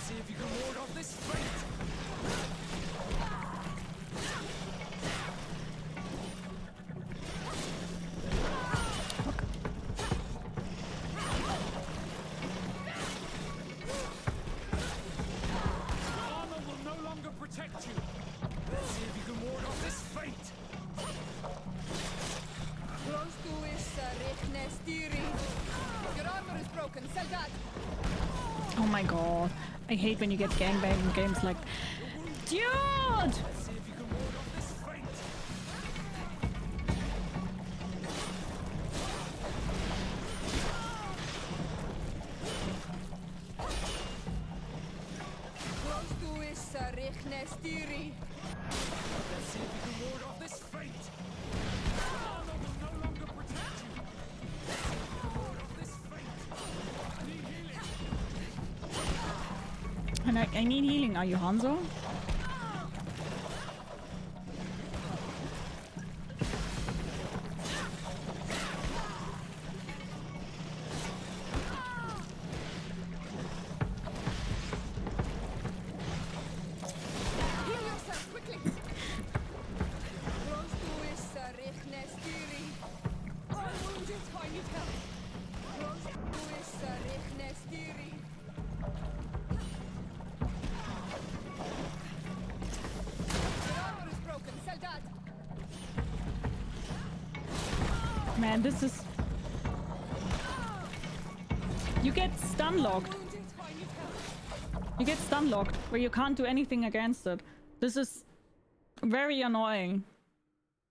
S7: see if you can ward off this fate.
S1: Oh my god. I hate when you get gangbanged in games like... Dude! And I need healing. Are you Hanzo? Man, this is... You get stun locked. You get stun locked, where you can't do anything against it. This is very annoying.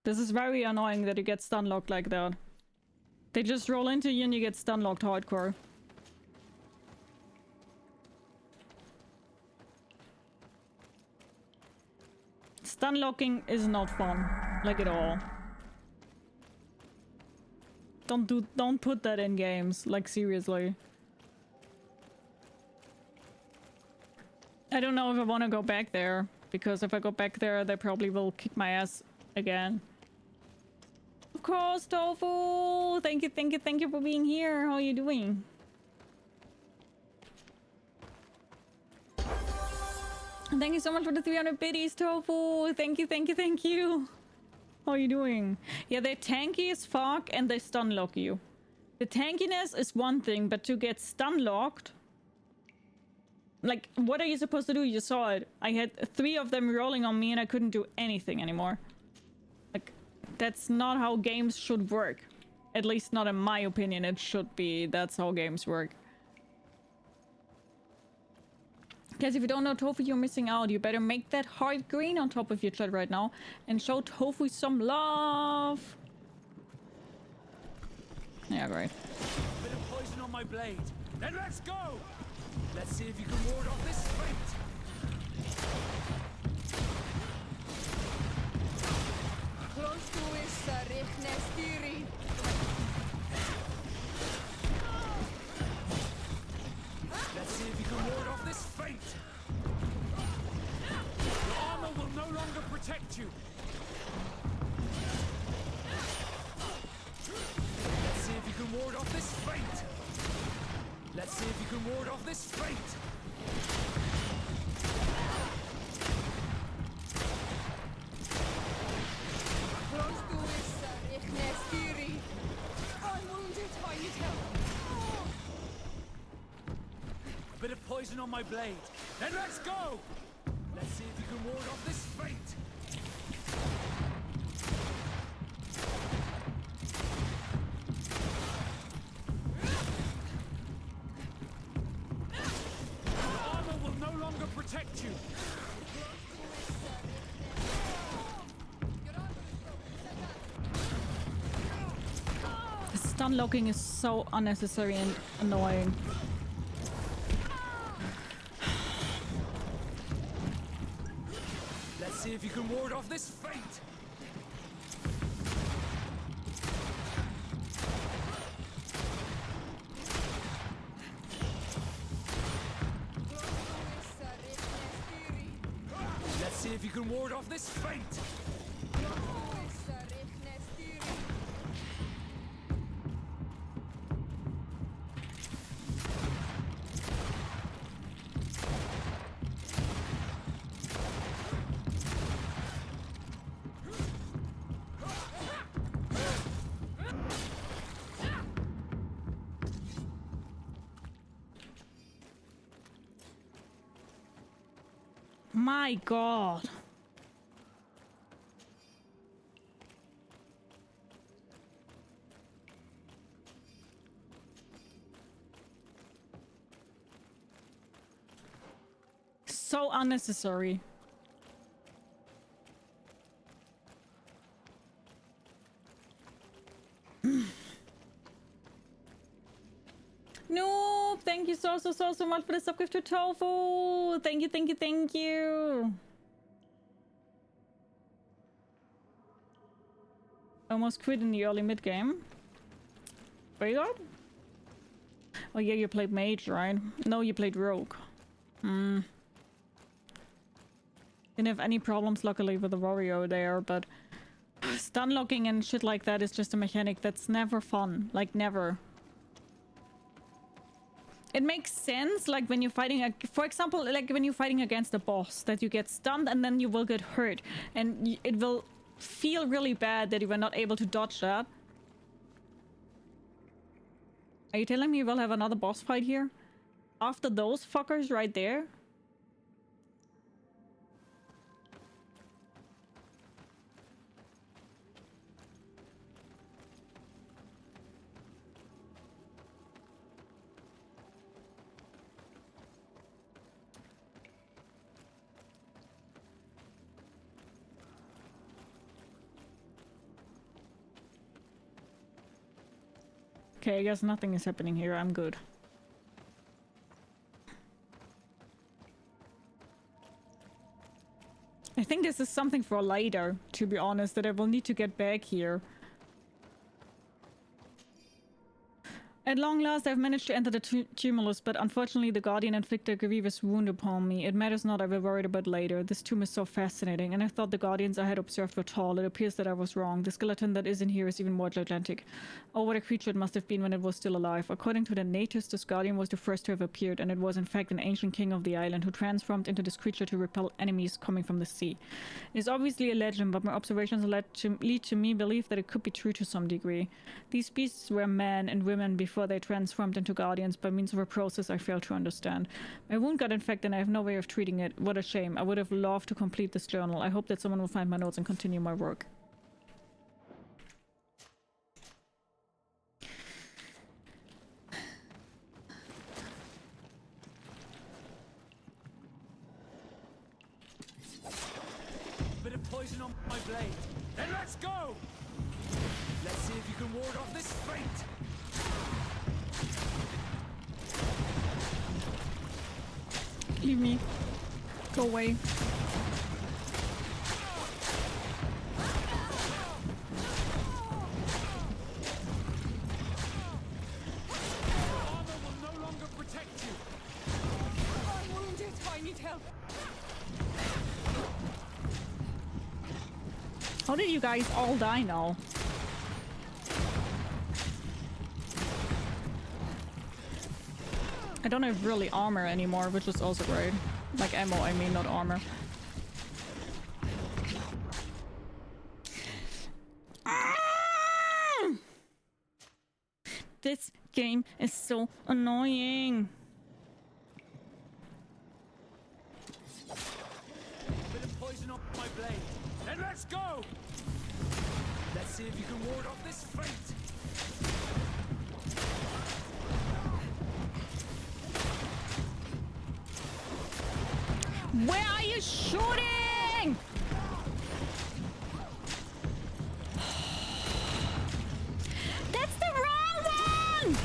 S1: This is very annoying that you get stun locked like that. They just roll into you and you get stun locked hardcore. Stun locking is not fun, like at all. Don't put that in games, like seriously. I don't know if I want to go back there, because if I go back there, they probably will kick my ass again. Of course, Tofu! Thank you for being here. How are you doing? Thank you so much for the 300 biddies, Tofu! Thank you! How are you doing? Yeah, they're tanky as fuck and they stun lock you. The tankiness is one thing, but to get stun locked... Like, what are you supposed to do? You saw it. I had 3 of them rolling on me and I couldn't do anything anymore. Like, that's not how games should work. At least not in my opinion, it should be. That's how games work. Guys, if you don't know Tofu, you're missing out. You better make that heart green on top of your chat right now and show Tofu some love. Yeah, great.
S5: Bit of poison on my blade. Then let's go! Let's see if you can ward off this fate.
S10: Close to is Sérène.
S5: Let's see if you can ward off this fate. Your armor will no longer protect you. Let's see if you can ward off this fate. Let's see if you can ward off this fate.
S10: Close to is Sérène. I'm wounded. I need help.
S5: A bit of poison on my blade. Then let's go! Let's see if you can ward off this fate. Your armor will no longer protect you.
S1: Stun locking is so unnecessary and annoying.
S5: Let's see if you can ward off this fate. Let's see if you can ward off this fate.
S1: My god. So unnecessary. No, thank you so much for the subgift to Tofu. Thank you. Almost quit in the early mid game. Very good. Oh yeah, you played mage, right? No, you played rogue. Didn't have any problems luckily with the warrior there, but stun locking and shit like that is just a mechanic that's never fun. Like never. It makes sense, like when you're fighting, for example, like when you're fighting against a boss, that you get stunned and then you will get hurt. And it will feel really bad that you were not able to dodge that. Are you telling me we'll have another boss fight here? After those fuckers right there? Okay, I guess nothing is happening here. I'm good. I think this is something for later, to be honest, that I will need to get back here. At long last, I've managed to enter the tumulus, but unfortunately the Guardian inflicted a grievous wound upon me. It matters not, I will worry about later. This tomb is so fascinating, and I thought the Guardians I had observed were tall. It appears that I was wrong. The skeleton that is in here is even more gigantic. Oh, what a creature it must have been when it was still alive. According to the natives, this Guardian was the first to have appeared, and it was in fact an ancient king of the island who transformed into this creature to repel enemies coming from the sea. It is obviously a legend, but my observations lead to me believe that it could be true to some degree. These beasts were men and women before they transformed into guardians by means of a process I fail to understand. My wound got infected and I have no way of treating it. What a shame. I would have loved to complete this journal. I hope that someone will find my notes and continue my work.
S5: Bit of poison on my blade. Then let's go! Let's see if you can ward off this fate!
S1: Leave me. Go away.
S5: Armor will no longer protect you.
S10: I'm wounded. I need help.
S1: How did you guys all die now? I don't have really armor anymore, which is also great. Like ammo, I mean, not armor. This game is so annoying.
S5: Bit of poison on my blade. Then let's go! Let's see if you can ward off this fate!
S1: Where are you shooting? That's the wrong one!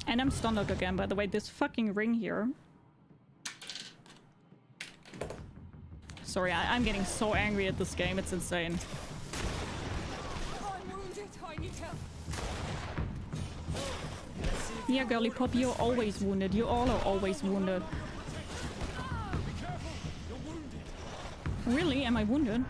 S1: And I'm stunned again, by the way, this fucking ring here. Sorry, I'm getting so angry at this game, it's insane.
S10: I'm wounded. I need help.
S1: Yeah, girly pop, you're always wounded. You all are always wounded. Really? Am I wounded?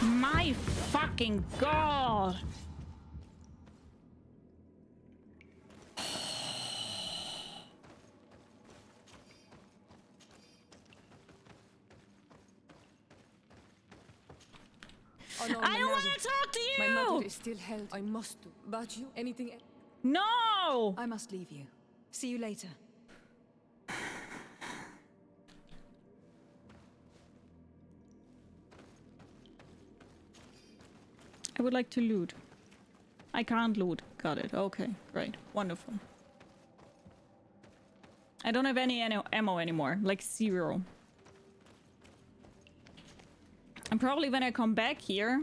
S1: My fucking god!
S10: Oh, no,
S1: I don't want to talk to you!
S10: My mother is still held. I must do. But you? Anything else?
S1: No!
S3: I must leave you. See you later.
S1: I would like to loot. I can't loot. Got it. Okay, great. Wonderful. I don't have any ammo anymore. Like 0. And probably when I come back here,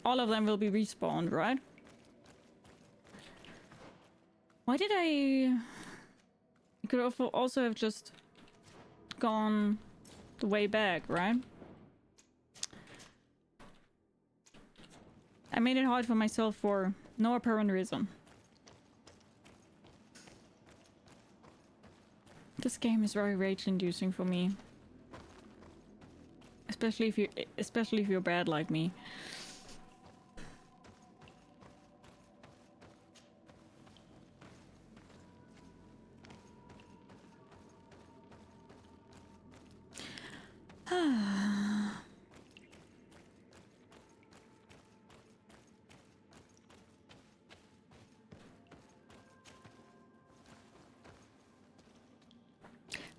S1: all of them will be respawned, right? Why did I could also have just gone the way back, right? I made it hard for myself for no apparent reason. This game is very rage-inducing for me. especially if you're bad like me.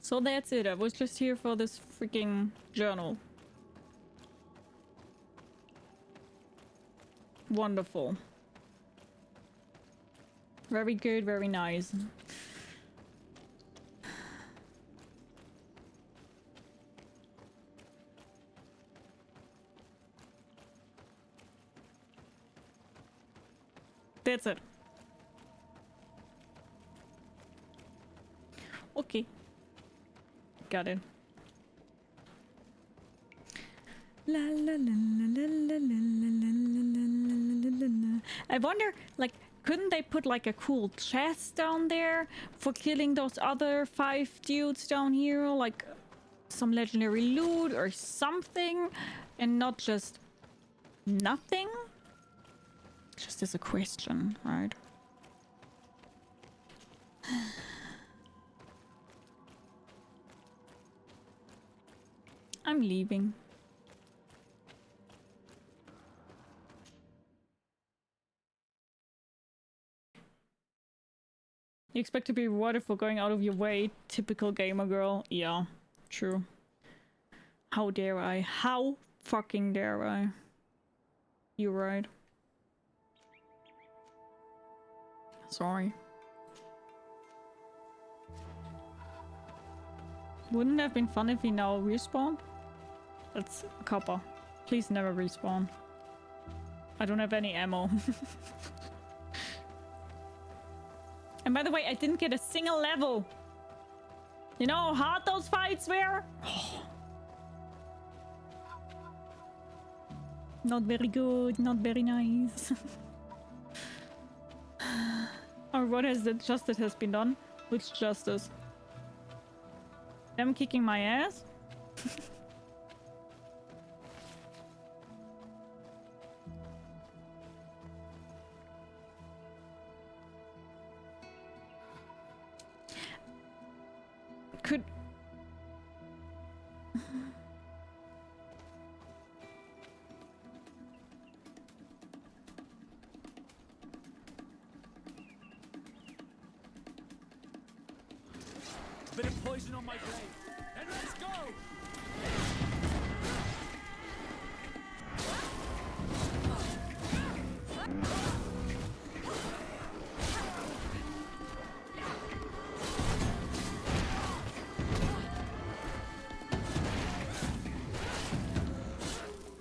S1: So that's it. I was just here for this freaking journal. Wonderful. Very good, very nice. That's it. Okay. Got it. La la la la la la la la. I wonder, like, couldn't they put like a cool chest down there for killing those other 5 dudes down here? Like some legendary loot or something, and not just nothing? Just as a question, right? I'm leaving. You expect to be rewarded for going out of your way, typical gamer girl. Yeah, true. How dare I? How fucking dare I? You're right. Sorry. Wouldn't it have been fun if we now respawn? That's a copper. Please never respawn. I don't have any ammo. And by the way, I didn't get a single level. You know how hard those fights were? Not very good, not very nice. Or what has the justice has been done? Which justice? Them kicking my ass? Could...
S5: Bit of poison on my blade. And let's go!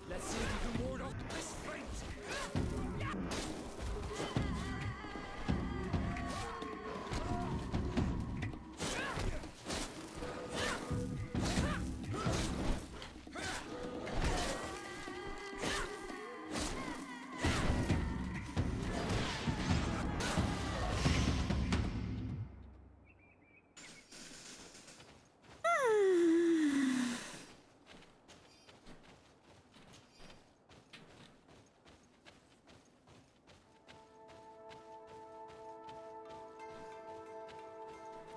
S5: Let's see if you can ward off this fate.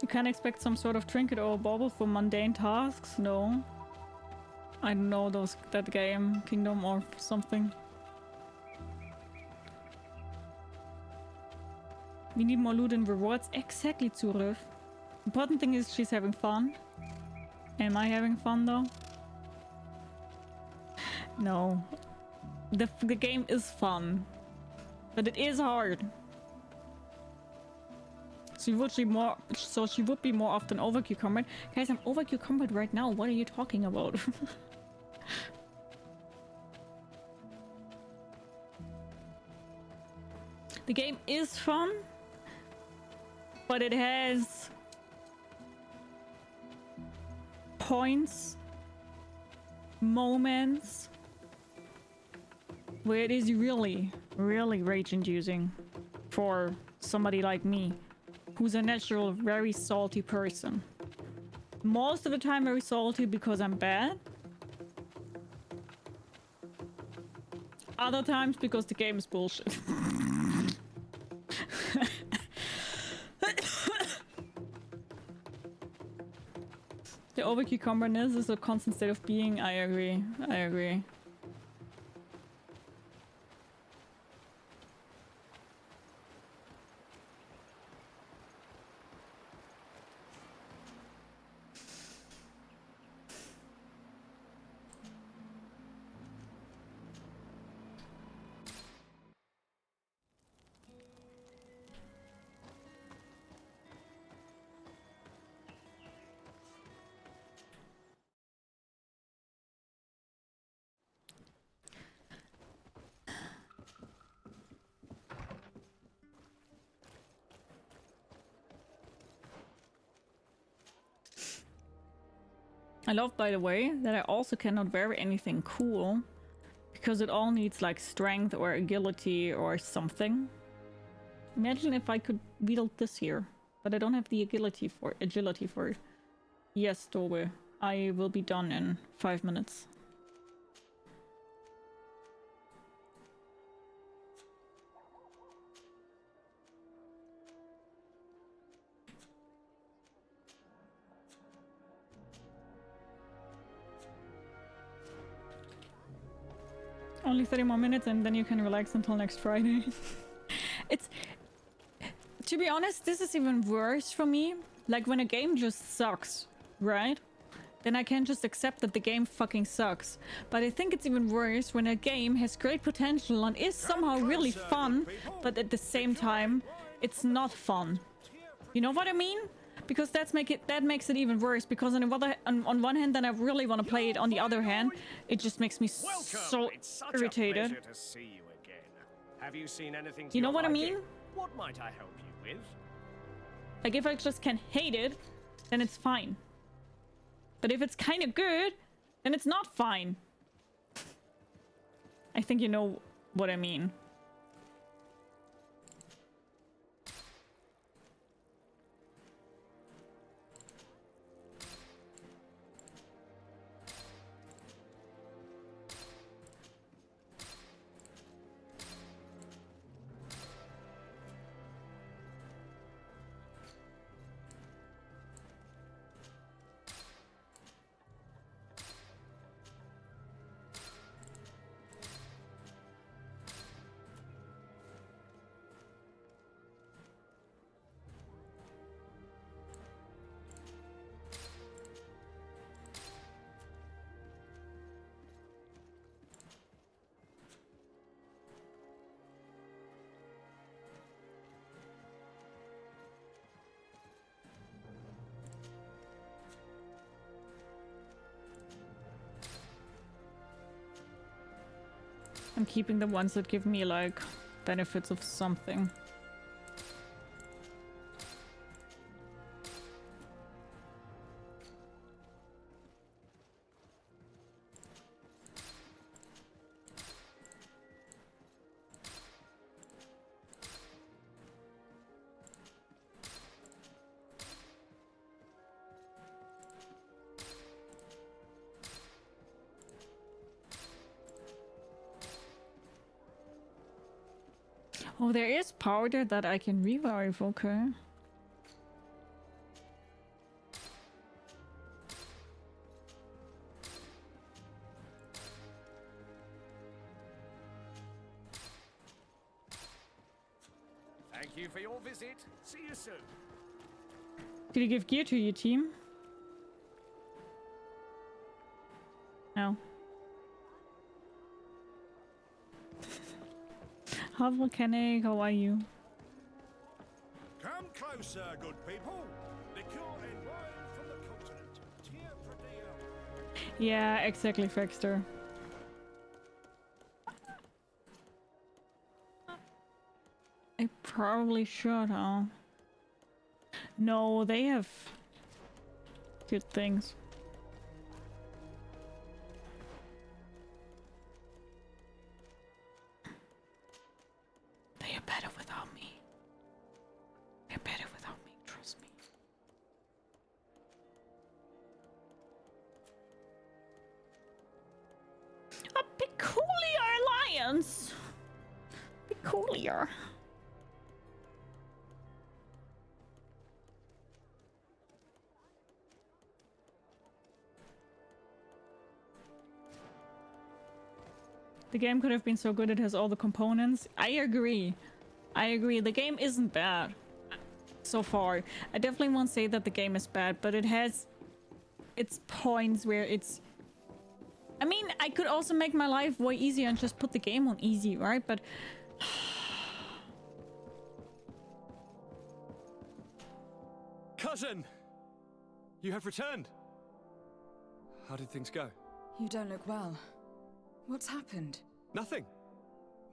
S1: You can't expect some sort of trinket or a bauble for mundane tasks? No. I don't know that game, Kingdom or something. We need more loot and rewards. Exactly, Zurif. Important thing is she's having fun. Am I having fun though? No. The game is fun. But it is hard. She would be more often overkill combat. Guys, I'm overkill combat right now. What are you talking about? The game is fun, but it has points, moments where it is really, really rage-inducing for somebody like me, who's a natural, very salty person. Most of the time very salty because I'm bad. Other times because the game is bullshit. The over-cucumberness is a constant state of being. I agree. I agree. I love, by the way, that I also cannot wear anything cool because it all needs like strength or agility or something. Imagine if I could wield this here, but I don't have the agility for it. Yes, Dobe. I will be done in 5 minutes. Only 30 more minutes and then you can relax until next Friday. It's... To be honest, this is even worse for me. Like when a game just sucks, right? Then I can just accept that the game fucking sucks. But I think it's even worse when a game has great potential and is somehow really fun, but at the same time, it's not fun. You know what I mean? Because that makes it even worse. Because on one hand, then I really want to play it. On the other hand, it just makes me so irritated.
S11: To see you again. Have you seen anything to
S1: You know
S11: your
S1: what I
S11: liking?
S1: mean?
S11: What might I help you with?
S1: Like if I just can hate it, then it's fine. But if it's kind of good, then it's not fine. I think you know what I mean. I'm keeping the ones that give me like benefits of something. Oh, there is powder that I can revive, okay.
S11: Thank you for your visit. See you soon.
S1: Did you give gear to your team? No. How volcanic, how are you?
S12: Come closer, good people. Liqueur and wine from the continent. Teer Fradee.
S1: Yeah, exactly, Fexter. I probably should, huh? No, they have good things. They are better without me. They're better without me, trust me. A peculiar alliance! coolier. The game could have been so good, it has all the components. I agree. I agree. The game isn't bad so far. I definitely won't say that the game is bad, but it has its points where it's... I mean, I could also make my life way easier and just put the game on easy, right? But...
S2: Cousin! You have returned. How did things go?
S3: You don't look well. What's happened?
S2: Nothing.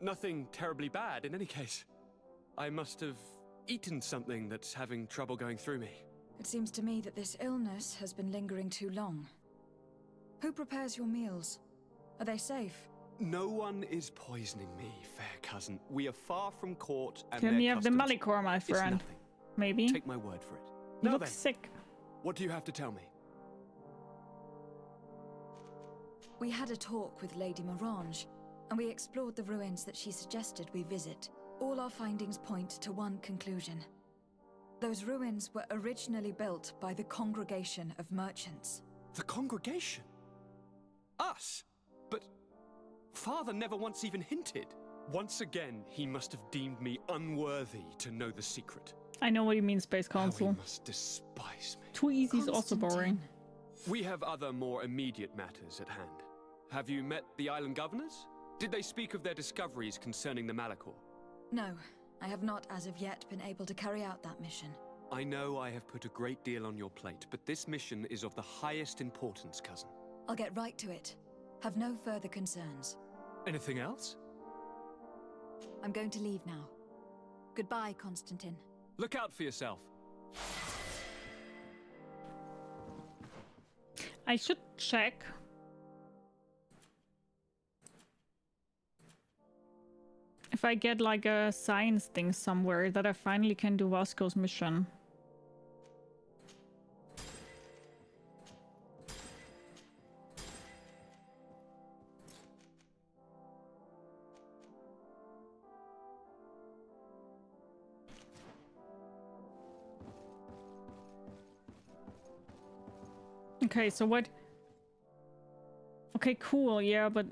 S2: Nothing terribly bad in any case. I must have eaten something that's having trouble going through me.
S3: It seems to me that this illness has been lingering too long. Who prepares your meals? Are they safe?
S2: No one is poisoning me, fair cousin. We are far from court and
S1: Can
S2: their
S1: you have the
S2: customs.
S1: Malichor, my
S2: It's
S1: friend?
S2: nothing.
S1: Maybe?
S2: Take my word for it.
S1: You
S2: Now
S1: look
S2: then,
S1: sick.
S2: what do you have to tell me?
S3: We had a talk with Lady Morange, and we explored the ruins that she suggested we visit. All our findings point to one conclusion. Those ruins were originally built by the Congregation of Merchants.
S2: The congregation? Us? But Father never once even hinted. Once again, he must have deemed me unworthy to know the secret.
S1: I know what you mean, Space Council.
S2: How he must despise me.
S1: Too easy is also boring.
S2: We have other more immediate matters at hand. Have you met the island governors? Did they speak of their discoveries concerning the Malichor?
S3: No, I have not as of yet been able to carry out that mission.
S2: I know I have put a great deal on your plate, but this mission is of the highest importance, cousin.
S3: I'll get right to it. Have no further concerns.
S2: Anything else?
S3: I'm going to leave now. Goodbye, Constantine.
S2: Look out for yourself.
S1: I should check. If I get like a science thing somewhere that I finally can do Vasco's mission. Okay, so what? Okay, cool, yeah, but...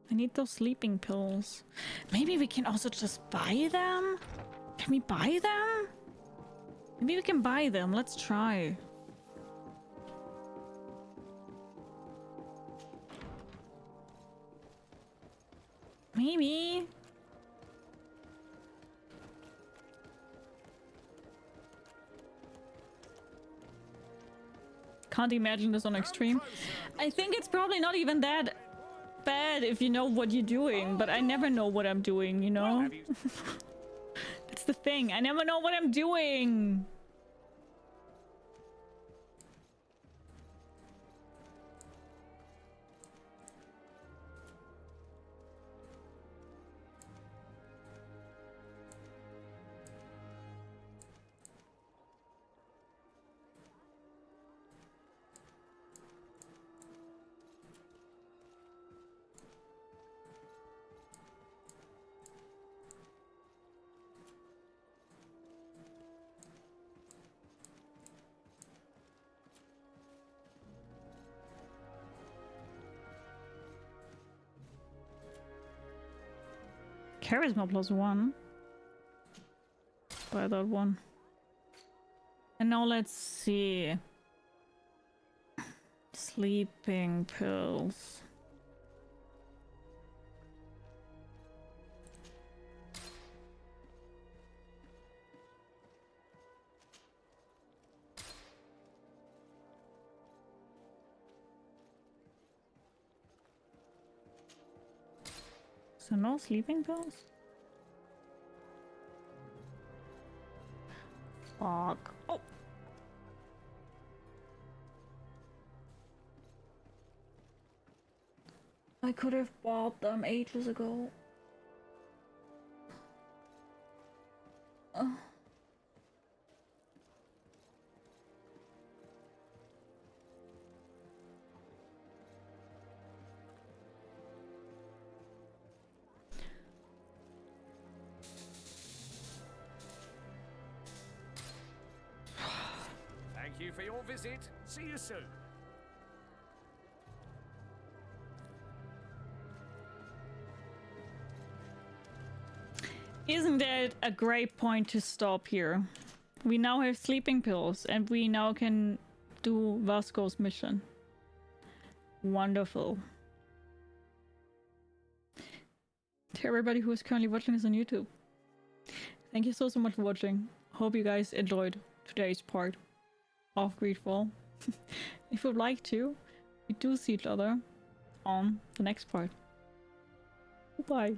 S1: I need those sleeping pills. Maybe we can also just buy them? Can we buy them? Maybe we can buy them. Let's try. Maybe. Can't imagine this on extreme. I think it's probably not even that bad if you know what you're doing, but I never know what I'm doing, you know? That's the thing. I never know what I'm doing. Charisma +1. Buy that one. And now let's see. Sleeping pills. So no sleeping pills? Fuck. Oh! I could have bought them ages ago.
S11: you for your visit. See you soon.
S1: Isn't that a great point to stop here? We now have sleeping pills and we now can do Vasco's mission. Wonderful. To everybody who is currently watching this on YouTube, thank you so much for watching. Hope you guys enjoyed today's part of GreedFall. If you would like to, we do see each other on the next part. Bye.